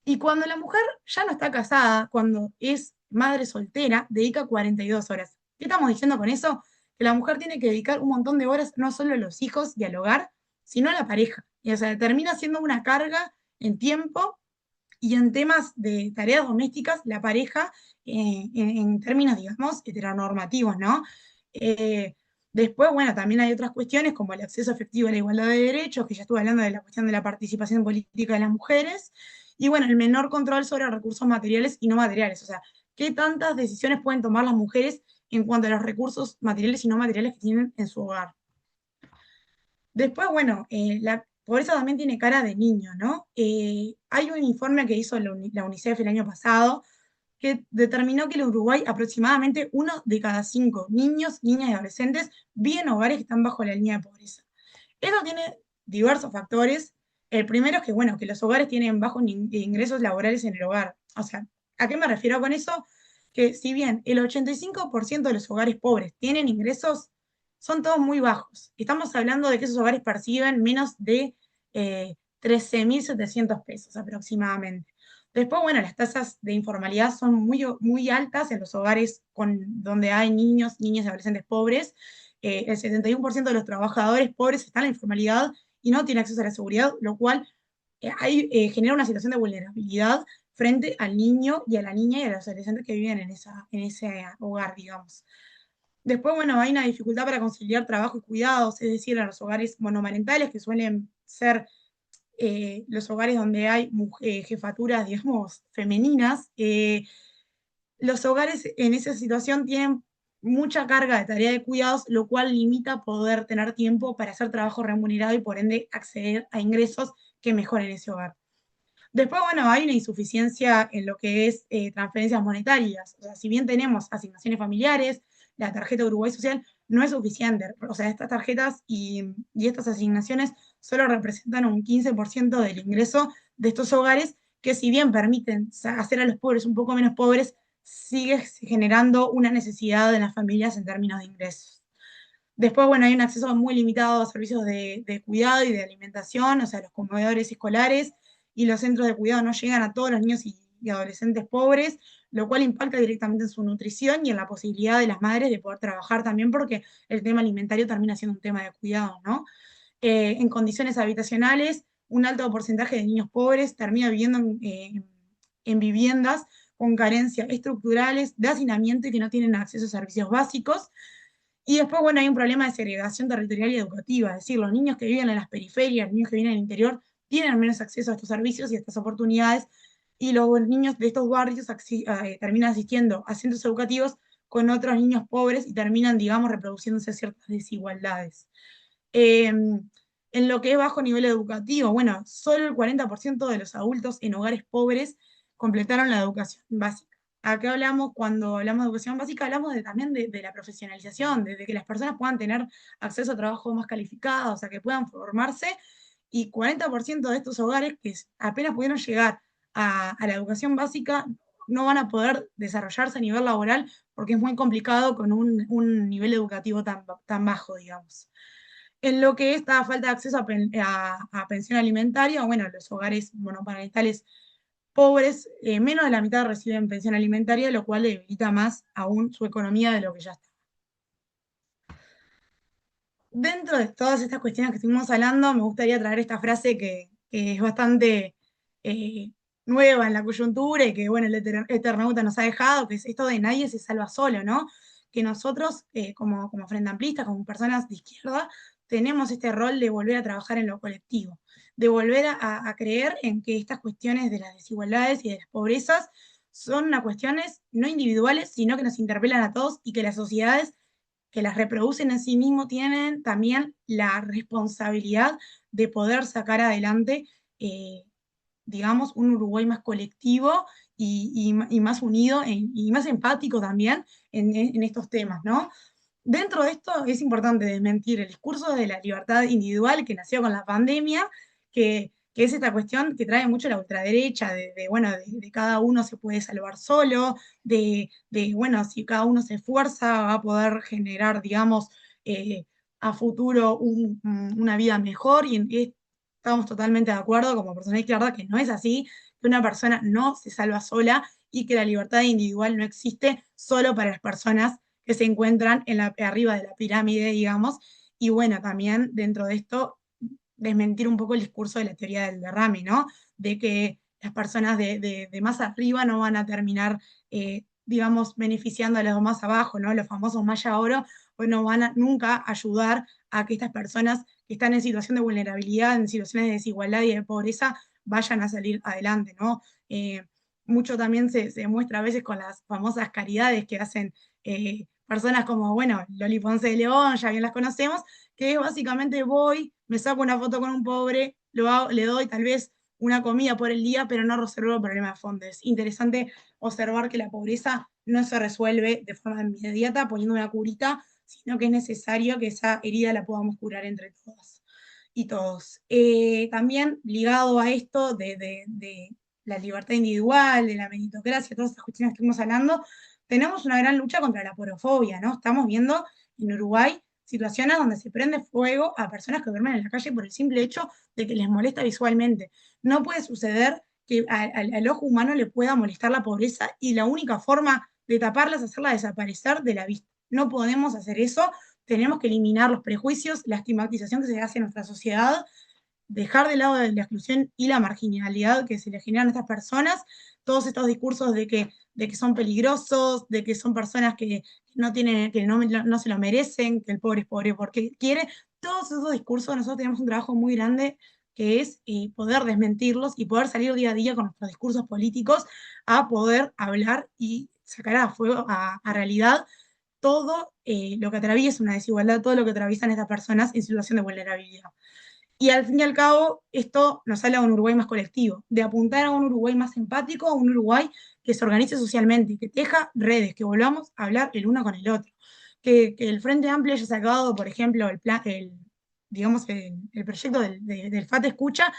Y cuando la mujer ya no está casada, cuando es madre soltera, dedica 42 horas. ¿Qué estamos diciendo con eso? Que la mujer tiene que dedicar un montón de horas no solo a los hijos y al hogar, sino a la pareja. Y o sea, termina siendo una carga en tiempo y en temas de tareas domésticas, la pareja, en términos, digamos, heteronormativos, ¿no? Eh, Después, bueno, también hay otras cuestiones como el acceso efectivo a la igualdad de derechos, que ya estuve hablando de la cuestión de la participación política de las mujeres, y bueno, el menor control sobre recursos materiales y no materiales, o sea, qué tantas decisiones pueden tomar las mujeres en cuanto a los recursos materiales y no materiales que tienen en su hogar. Después, bueno, la pobreza también tiene cara de niño, ¿no? Hay un informe que hizo la UNICEF el año pasado que determinó que en Uruguay aproximadamente 1 de cada 5 niños, niñas y adolescentes viven en hogares que están bajo la línea de pobreza. Esto tiene diversos factores. El primero es que, bueno, que los hogares tienen bajos ingresos laborales en el hogar. O sea, ¿a qué me refiero con eso? Que si bien el 85% de los hogares pobres tienen ingresos, son todos muy bajos. Estamos hablando de que esos hogares perciben menos de 13.700 pesos aproximadamente. Después, bueno, las tasas de informalidad son muy altas en los hogares donde hay niños, niñas y adolescentes pobres. El 71% de los trabajadores pobres están en la informalidad y no tienen acceso a la seguridad, lo cual genera una situación de vulnerabilidad frente al niño y a la niña y a los adolescentes que viven en ese hogar, digamos. Después, bueno, hay una dificultad para conciliar trabajo y cuidados, es decir, en los hogares monomarentales, que suelen ser los hogares donde hay jefaturas, digamos, femeninas, los hogares en esa situación tienen mucha carga de tarea de cuidados, lo cual limita poder tener tiempo para hacer trabajo remunerado y por ende acceder a ingresos que mejoren ese hogar. Después, bueno, hay una insuficiencia en lo que es transferencias monetarias. O sea, si bien tenemos asignaciones familiares, la tarjeta Uruguay Social no es suficiente. O sea, estas tarjetas y estas asignaciones solo representan un 15% del ingreso de estos hogares que si bien permiten hacer a los pobres un poco menos pobres, sigue generando una necesidad de las familias en términos de ingresos. Después, bueno, hay un acceso muy limitado a servicios de cuidado y de alimentación, o sea, los comedores escolares y los centros de cuidado no llegan a todos los niños y adolescentes pobres, lo cual impacta directamente en su nutrición y en la posibilidad de las madres de poder trabajar también, porque el tema alimentario termina siendo un tema de cuidado, ¿no? En condiciones habitacionales, un alto porcentaje de niños pobres termina viviendo en viviendas con carencias estructurales de hacinamiento y que no tienen acceso a servicios básicos. Y después, bueno, hay un problema de segregación territorial y educativa, es decir, los niños que viven en las periferias, los niños que viven en el interior, tienen menos acceso a estos servicios y a estas oportunidades, y los niños de estos barrios terminan asistiendo a centros educativos con otros niños pobres y terminan, digamos, reproduciéndose ciertas desigualdades. Eh, en lo que es bajo nivel educativo, bueno, solo el 40% de los adultos en hogares pobres completaron la educación básica. Acá hablamos, cuando hablamos de educación básica, hablamos también de la profesionalización, de que las personas puedan tener acceso a trabajo más calificado, o sea, que puedan formarse, y 40% de estos hogares que apenas pudieron llegar a la educación básica no van a poder desarrollarse a nivel laboral porque es muy complicado con un nivel educativo tan bajo, digamos. En lo que es la falta de acceso a pensión alimentaria, bueno, los hogares monoparentales pobres, menos de la mitad reciben pensión alimentaria, lo cual debilita más aún su economía de lo que ya está. Dentro de todas estas cuestiones que estuvimos hablando, me gustaría traer esta frase que es bastante eh, nueva en la coyuntura y que, bueno, el Eternauta nos ha dejado, que es esto de nadie se salva solo, ¿no? Que nosotros, como Frente Amplista, como personas de izquierda, tenemos este rol de volver a trabajar en lo colectivo, de volver a creer en que estas cuestiones de las desigualdades y de las pobrezas son unas cuestiones no individuales, sino que nos interpelan a todos y que las sociedades que las reproducen en sí mismos tienen también la responsabilidad de poder sacar adelante, eh, digamos, un Uruguay más colectivo y más unido y más empático también en estos temas, ¿no? Dentro de esto es importante desmentir el discurso de la libertad individual que nació con la pandemia, que es esta cuestión que trae mucho la ultraderecha, bueno, de cada uno se puede salvar solo, bueno, si cada uno se esfuerza va a poder generar, digamos, a futuro una vida mejor y estamos totalmente de acuerdo como persona de izquierda que no es así, que una persona no se salva sola y que la libertad individual no existe solo para las personas que se encuentran arriba de la pirámide, digamos, y bueno, también dentro de esto desmentir un poco el discurso de la teoría del derrame, ¿no? De que las personas de más arriba no van a terminar, digamos, beneficiando a los más abajo, ¿no? Los famosos Maya Oro, pues no van a nunca ayudar a que estas personas que están en situación de vulnerabilidad, en situaciones de desigualdad y de pobreza, vayan a salir adelante, ¿no? Eh, Mucho también se muestra a veces con las famosas caridades que hacen personas como, bueno, Loli Ponce de León, ya bien las conocemos, que básicamente voy, me saco una foto con un pobre, le doy tal vez una comida por el día, pero no resuelvo el problema de fondo. Es interesante observar que la pobreza no se resuelve de forma inmediata poniendo una curita, sino que es necesario que esa herida la podamos curar entre todas y todos. También ligado a esto de la libertad individual, de la meritocracia, todas estas cuestiones que estuvimos hablando, tenemos una gran lucha contra la porofobia, ¿no? Estamos viendo en Uruguay situaciones donde se prende fuego a personas que duermen en la calle por el simple hecho de que les molesta visualmente. No puede suceder que al ojo humano le pueda molestar la pobreza y la única forma de taparla es hacerla desaparecer de la vista. No podemos hacer eso, tenemos que eliminar los prejuicios, la estigmatización que se hace en nuestra sociedad, dejar de lado la exclusión y la marginalidad que se le generan a estas personas, todos estos discursos de que son peligrosos, de que son personas que no, tienen, que no se lo merecen, que el pobre es pobre porque quiere, todos esos discursos nosotros tenemos un trabajo muy grande que es poder desmentirlos y poder salir día a día con nuestros discursos políticos a poder hablar y sacar a fuego, a realidad todo lo que atraviesa una desigualdad, todo lo que atraviesan estas personas en situación de vulnerabilidad. Y al fin y al cabo, esto nos habla de un Uruguay más colectivo, de apuntar a un Uruguay más empático, a un Uruguay que se organice socialmente, que teja redes, que volvamos a hablar el uno con el otro. Que el Frente Amplio haya sacado, por ejemplo, digamos, el proyecto del FAT Escucha,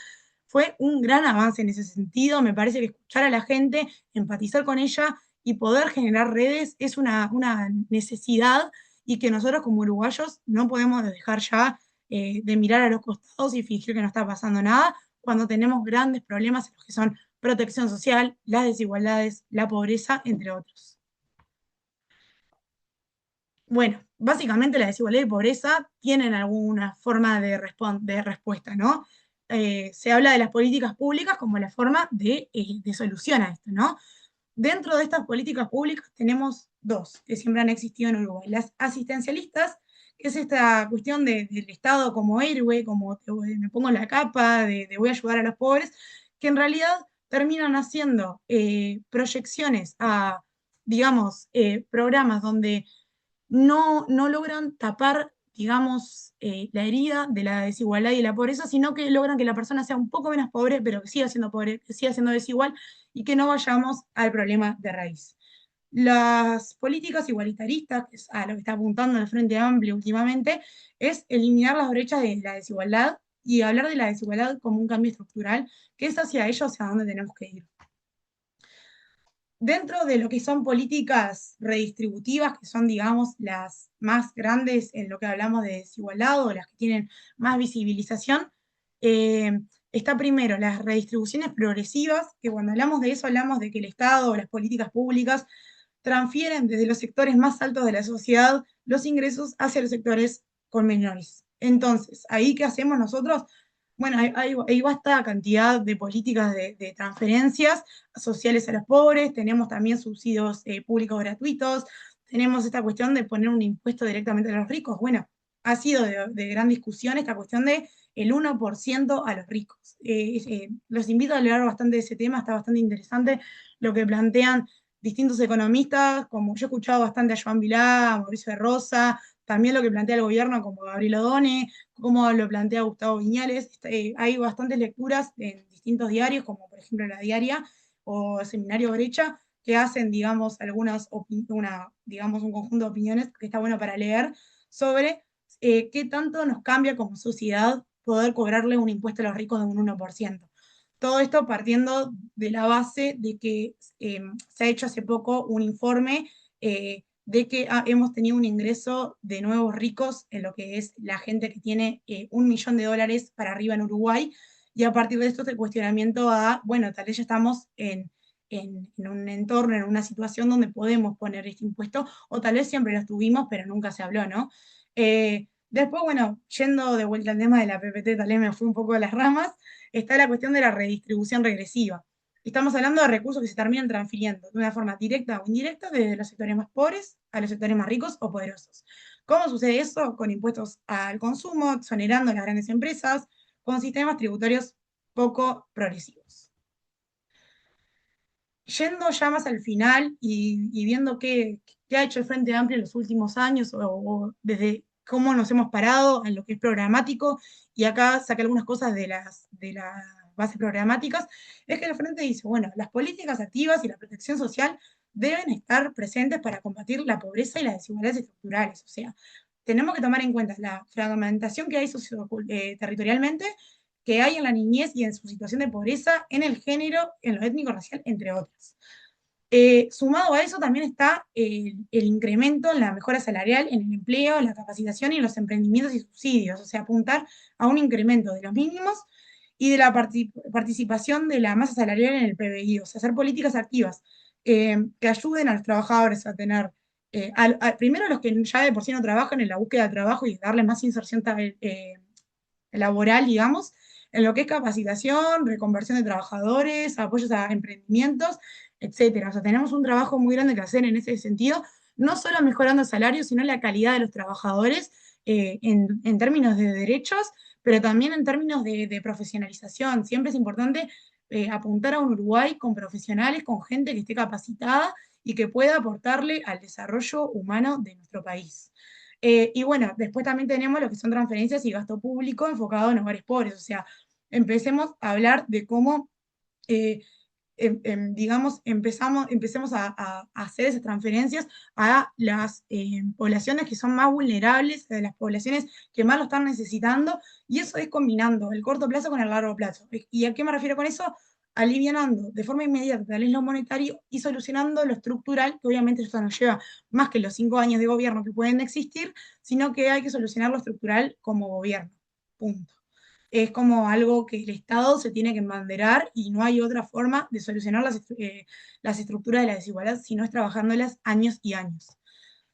fue un gran avance en ese sentido. Me parece que escuchar a la gente, empatizar con ella y poder generar redes es una necesidad y que nosotros como uruguayos no podemos dejar ya de mirar a los costados y fingir que no está pasando nada cuando tenemos grandes problemas en los que son protección social, las desigualdades, la pobreza, entre otros. Bueno, básicamente la desigualdad y pobreza tienen alguna forma de respuesta, ¿no? Se habla de las políticas públicas como la forma de solución a esto, ¿no? Dentro de estas políticas públicas tenemos dos que siempre han existido en Uruguay. Las asistencialistas, que es esta cuestión del Estado como héroe, como me pongo la capa, de voy a ayudar a los pobres, que en realidad terminan haciendo proyecciones a, digamos, programas donde no logran tapar, digamos, la herida de la desigualdad y la pobreza, sino que logran que la persona sea un poco menos pobre, que siga siendo desigual y que no vayamos al problema de raíz. Las políticas igualitaristas, que es a lo que está apuntando el Frente Amplio últimamente, es eliminar las brechas de la desigualdad y hablar de la desigualdad como un cambio estructural, que es hacia ello hacia donde tenemos que ir. Dentro de lo que son políticas redistributivas, que son, digamos, las más grandes en lo que hablamos de desigualdad o las que tienen más visibilización, eh, está primero las redistribuciones progresivas, que cuando hablamos de eso hablamos de que el Estado o las políticas públicas transfieren desde los sectores más altos de la sociedad los ingresos hacia los sectores con menores. Entonces, ¿ahí qué hacemos nosotros? Bueno, hay vasta cantidad de políticas de transferencias sociales a los pobres, tenemos también subsidios públicos gratuitos, tenemos esta cuestión de poner un impuesto directamente a los ricos. Bueno, ha sido de gran discusión esta cuestión de el 1% a los ricos. Los invito a leer bastante de ese tema, está bastante interesante lo que plantean distintos economistas, como yo he escuchado bastante a Joan Vilá, a Mauricio de Rosa, también lo que plantea el gobierno como Gabriel Odone, como lo plantea Gustavo Viñales. Hay bastantes lecturas en distintos diarios, como por ejemplo La Diaria o Seminario Brecha, que hacen, digamos, digamos, un conjunto de opiniones que está bueno para leer sobre qué tanto nos cambia como sociedad poder cobrarle un impuesto a los ricos de un 1%. Todo esto partiendo de la base de que se ha hecho hace poco un informe de que hemos tenido un ingreso de nuevos ricos en lo que es la gente que tiene $1 millón para arriba en Uruguay, y a partir de esto el cuestionamiento a, bueno, tal vez ya estamos en un entorno, en una situación donde podemos poner este impuesto, o tal vez siempre lo tuvimos, pero nunca se habló, ¿no? Después, bueno, yendo de vuelta al tema de la PPT, tal vez me fui un poco de las ramas, está la cuestión de la redistribución regresiva. Estamos hablando de recursos que se terminan transfiriendo de una forma directa o indirecta desde los sectores más pobres a los sectores más ricos o poderosos. ¿Cómo sucede eso? Con impuestos al consumo, exonerando a las grandes empresas, con sistemas tributarios poco progresivos. Yendo ya más al final y viendo qué ha hecho el Frente Amplio en los últimos años o desde cómo nos hemos parado en lo que es programático, y acá saqué algunas cosas de las bases programáticas, es que el Frente dice, bueno, las políticas activas y la protección social deben estar presentes para combatir la pobreza y las desigualdades estructurales. O sea, tenemos que tomar en cuenta la fragmentación que hay territorialmente, que hay en la niñez y en su situación de pobreza, en el género, en lo étnico-racial, entre otras. Sumado a eso también está el incremento en la mejora salarial, en el empleo, en la capacitación y en los emprendimientos y subsidios, o sea, apuntar a un incremento de los mínimos y de la participación de la masa salarial en el PBI, o sea, hacer políticas activas que ayuden a los trabajadores a tener, primero a los que ya de por sí no trabajan en la búsqueda de trabajo y darles más inserción laboral, digamos, en lo que es capacitación, reconversión de trabajadores, apoyos a emprendimientos, etcétera. O sea, tenemos un trabajo muy grande que hacer en ese sentido, no solo mejorando salarios, sino la calidad de los trabajadores en términos de derechos, pero también en términos de profesionalización. Siempre es importante apuntar a un Uruguay con profesionales, con gente que esté capacitada y que pueda aportarle al desarrollo humano de nuestro país. Y bueno, después también tenemos lo que son transferencias y gasto público enfocado en hogares pobres. O sea, empecemos a hablar de cómo, eh, digamos, empecemos a hacer esas transferencias a las poblaciones que son más vulnerables, a las poblaciones que más lo están necesitando, y eso es combinando el corto plazo con el largo plazo. ¿Y a qué me refiero con eso? Alivianando de forma inmediata tal vez lo monetario y solucionando lo estructural, que obviamente eso nos lleva más que los 5 años de gobierno que pueden existir, sino que hay que solucionar lo estructural como gobierno. Punto. Es como algo que el Estado se tiene que embanderar y no hay otra forma de solucionar las estructuras de la desigualdad si no es trabajándolas años y años.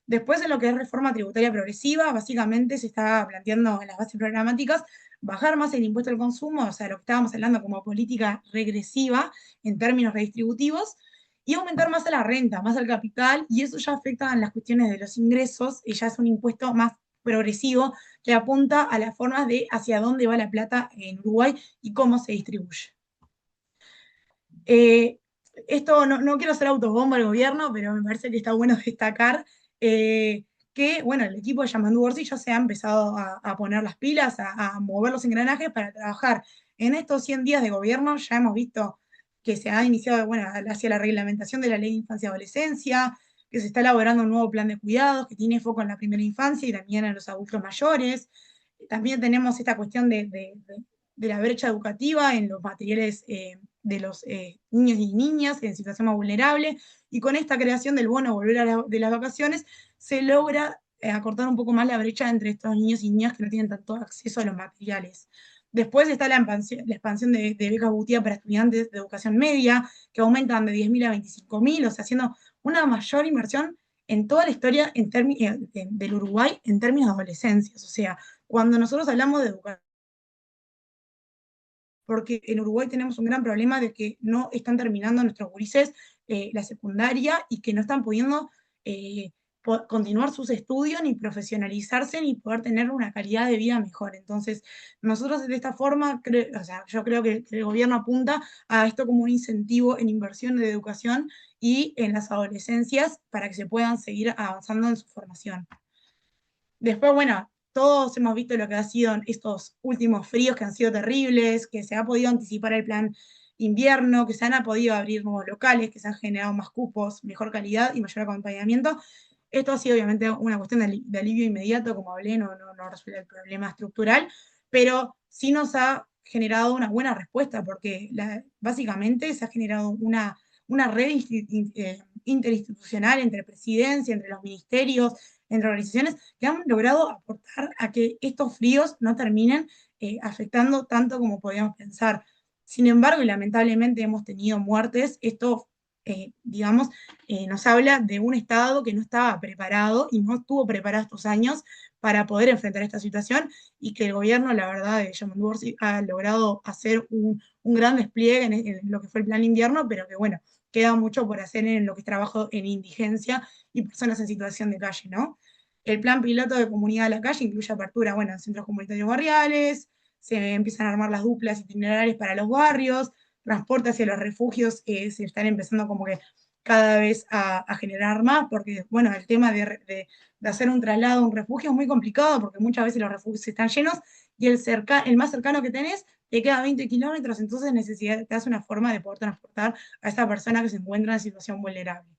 Después, en lo que es reforma tributaria progresiva, básicamente se está planteando en las bases programáticas bajar más el impuesto al consumo, o sea, lo que estábamos hablando como política regresiva en términos redistributivos, y aumentar más a la renta, más al capital, y eso ya afecta en las cuestiones de los ingresos, y ya es un impuesto más progresivo que apunta a las formas de hacia dónde va la plata en Uruguay y cómo se distribuye. Eh, Esto no quiero hacer autobomba al gobierno, pero me parece que está bueno destacar eh, que, bueno, el equipo de Yamandu Orsi ya se ha empezado a poner las pilas, a mover los engranajes para trabajar en estos 100 días de gobierno. Ya hemos visto que se ha iniciado, bueno, hacia la reglamentación de la ley de infancia y adolescencia, que se está elaborando un nuevo plan de cuidados que tiene foco en la primera infancia y también en los adultos mayores. También tenemos esta cuestión de la brecha educativa en los materiales de los niños y niñas en situación más vulnerable, y con esta creación del bono volver de las vacaciones se logra acortar un poco más la brecha entre estos niños y niñas que no tienen tanto acceso a los materiales. Después está la expansión de becas Butía para estudiantes de educación media, que aumentan de 10.000 a 25.000, o sea, haciendo una mayor inversión en toda la historia del Uruguay en términos de adolescencias. O sea, cuando nosotros hablamos de educación, porque en Uruguay tenemos un gran problema de que no están terminando nuestros gurises la secundaria y que no están pudiendo eh, continuar sus estudios, ni profesionalizarse, ni poder tener una calidad de vida mejor. Entonces, nosotros de esta forma, o sea, yo creo que el gobierno apunta a esto como un incentivo en inversión de educación y en las adolescencias para que se puedan seguir avanzando en su formación. Después, bueno, todos hemos visto lo que ha sido estos últimos fríos que han sido terribles, que se ha podido anticipar el plan invierno, que se han podido abrir nuevos locales, que se han generado más cupos, mejor calidad y mayor acompañamiento. Esto ha sido obviamente una cuestión de alivio inmediato, como hablé, no resuelve el problema estructural, pero sí nos ha generado una buena respuesta, porque básicamente se ha generado una red interinstitucional entre presidencia, entre los ministerios, entre organizaciones que han logrado aportar a que estos fríos no terminen afectando tanto como podíamos pensar. Sin embargo, y lamentablemente hemos tenido muertes, esto, digamos, nos habla de un Estado que no estaba preparado y no estuvo preparado estos años para poder enfrentar esta situación, y que el gobierno, la verdad, de Yamandu Orsi ha logrado hacer un gran despliegue en lo que fue el plan invierno, pero que bueno, queda mucho por hacer en lo que es trabajo en indigencia y personas en situación de calle, ¿no? El plan piloto de comunidad a la calle incluye apertura, bueno, en centros comunitarios barriales, se empiezan a armar las duplas itinerarias para los barrios, transporte hacia los refugios se están empezando como que cada vez a generar más, porque, bueno, el tema de hacer un traslado a un refugio es muy complicado, porque muchas veces los refugios están llenos y el más cercano que tenés te queda 20 kilómetros, entonces te das una forma de poder transportar a esa persona que se encuentra en situación vulnerable.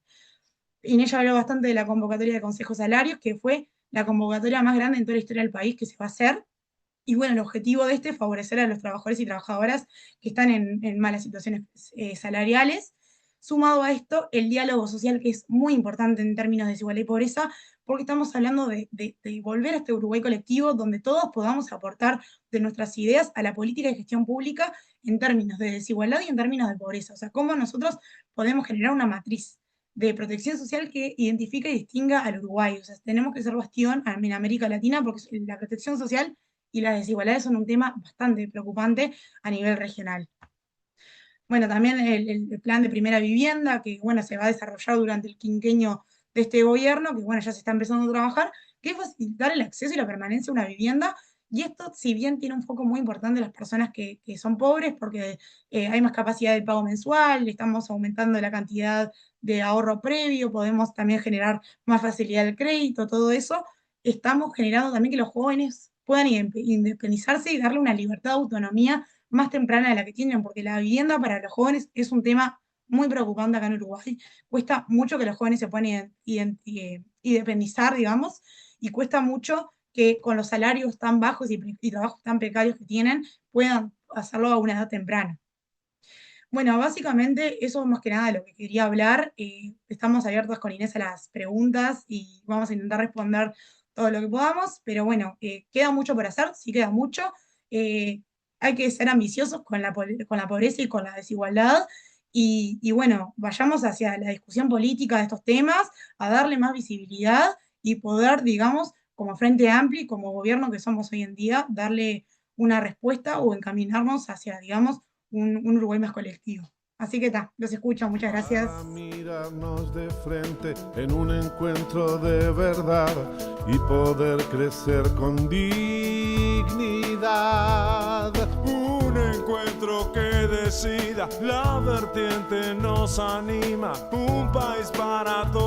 Inés ya habló bastante de la convocatoria de consejos salarios, que fue la convocatoria más grande en toda la historia del país que se va a hacer. Y bueno, el objetivo de este es favorecer a los trabajadores y trabajadoras que están en malas situaciones salariales. Sumado a esto, el diálogo social, que es muy importante en términos de desigualdad y pobreza, porque estamos hablando de volver a este Uruguay colectivo donde todos podamos aportar de nuestras ideas a la política y gestión pública en términos de desigualdad y en términos de pobreza. O sea, cómo nosotros podemos generar una matriz de protección social que identifique y distinga al Uruguay. O sea, tenemos que ser bastión en América Latina porque la protección social y las desigualdades son un tema bastante preocupante a nivel regional. Bueno, también el plan de primera vivienda, que bueno, se va a desarrollar durante el quinquenio de este gobierno, que bueno, ya se está empezando a trabajar, que es facilitar el acceso y la permanencia a una vivienda. Y esto, si bien tiene un foco muy importante en las personas que son pobres, porque hay más capacidad de pago mensual, estamos aumentando la cantidad de ahorro previo, podemos también generar más facilidad del crédito, todo eso, estamos generando también que los jóvenes puedan independizarse y darle una libertad de autonomía más temprana de la que tienen, porque la vivienda para los jóvenes es un tema muy preocupante acá en Uruguay. Cuesta mucho que los jóvenes se puedan independizar, digamos, y cuesta mucho que con los salarios tan bajos y trabajos tan precarios que tienen, puedan hacerlo a una edad temprana. Bueno, básicamente eso es más que nada de lo que quería hablar. Estamos abiertos con Inés a las preguntas y vamos a intentar responder todo lo que podamos, pero bueno, queda mucho por hacer, sí queda mucho. Eh, Hay que ser ambiciosos con la pobreza y con la desigualdad. Y bueno, vayamos hacia la discusión política de estos temas, a darle más visibilidad y poder, digamos, como Frente Amplio y como gobierno que somos hoy en día, darle una respuesta o encaminarnos hacia, digamos, un Uruguay más colectivo. Así que está, los escucho, muchas gracias. Para mirarnos de frente en un encuentro de verdad y poder crecer con dignidad. Un encuentro que decida, la vertiente nos anima, un país para todos.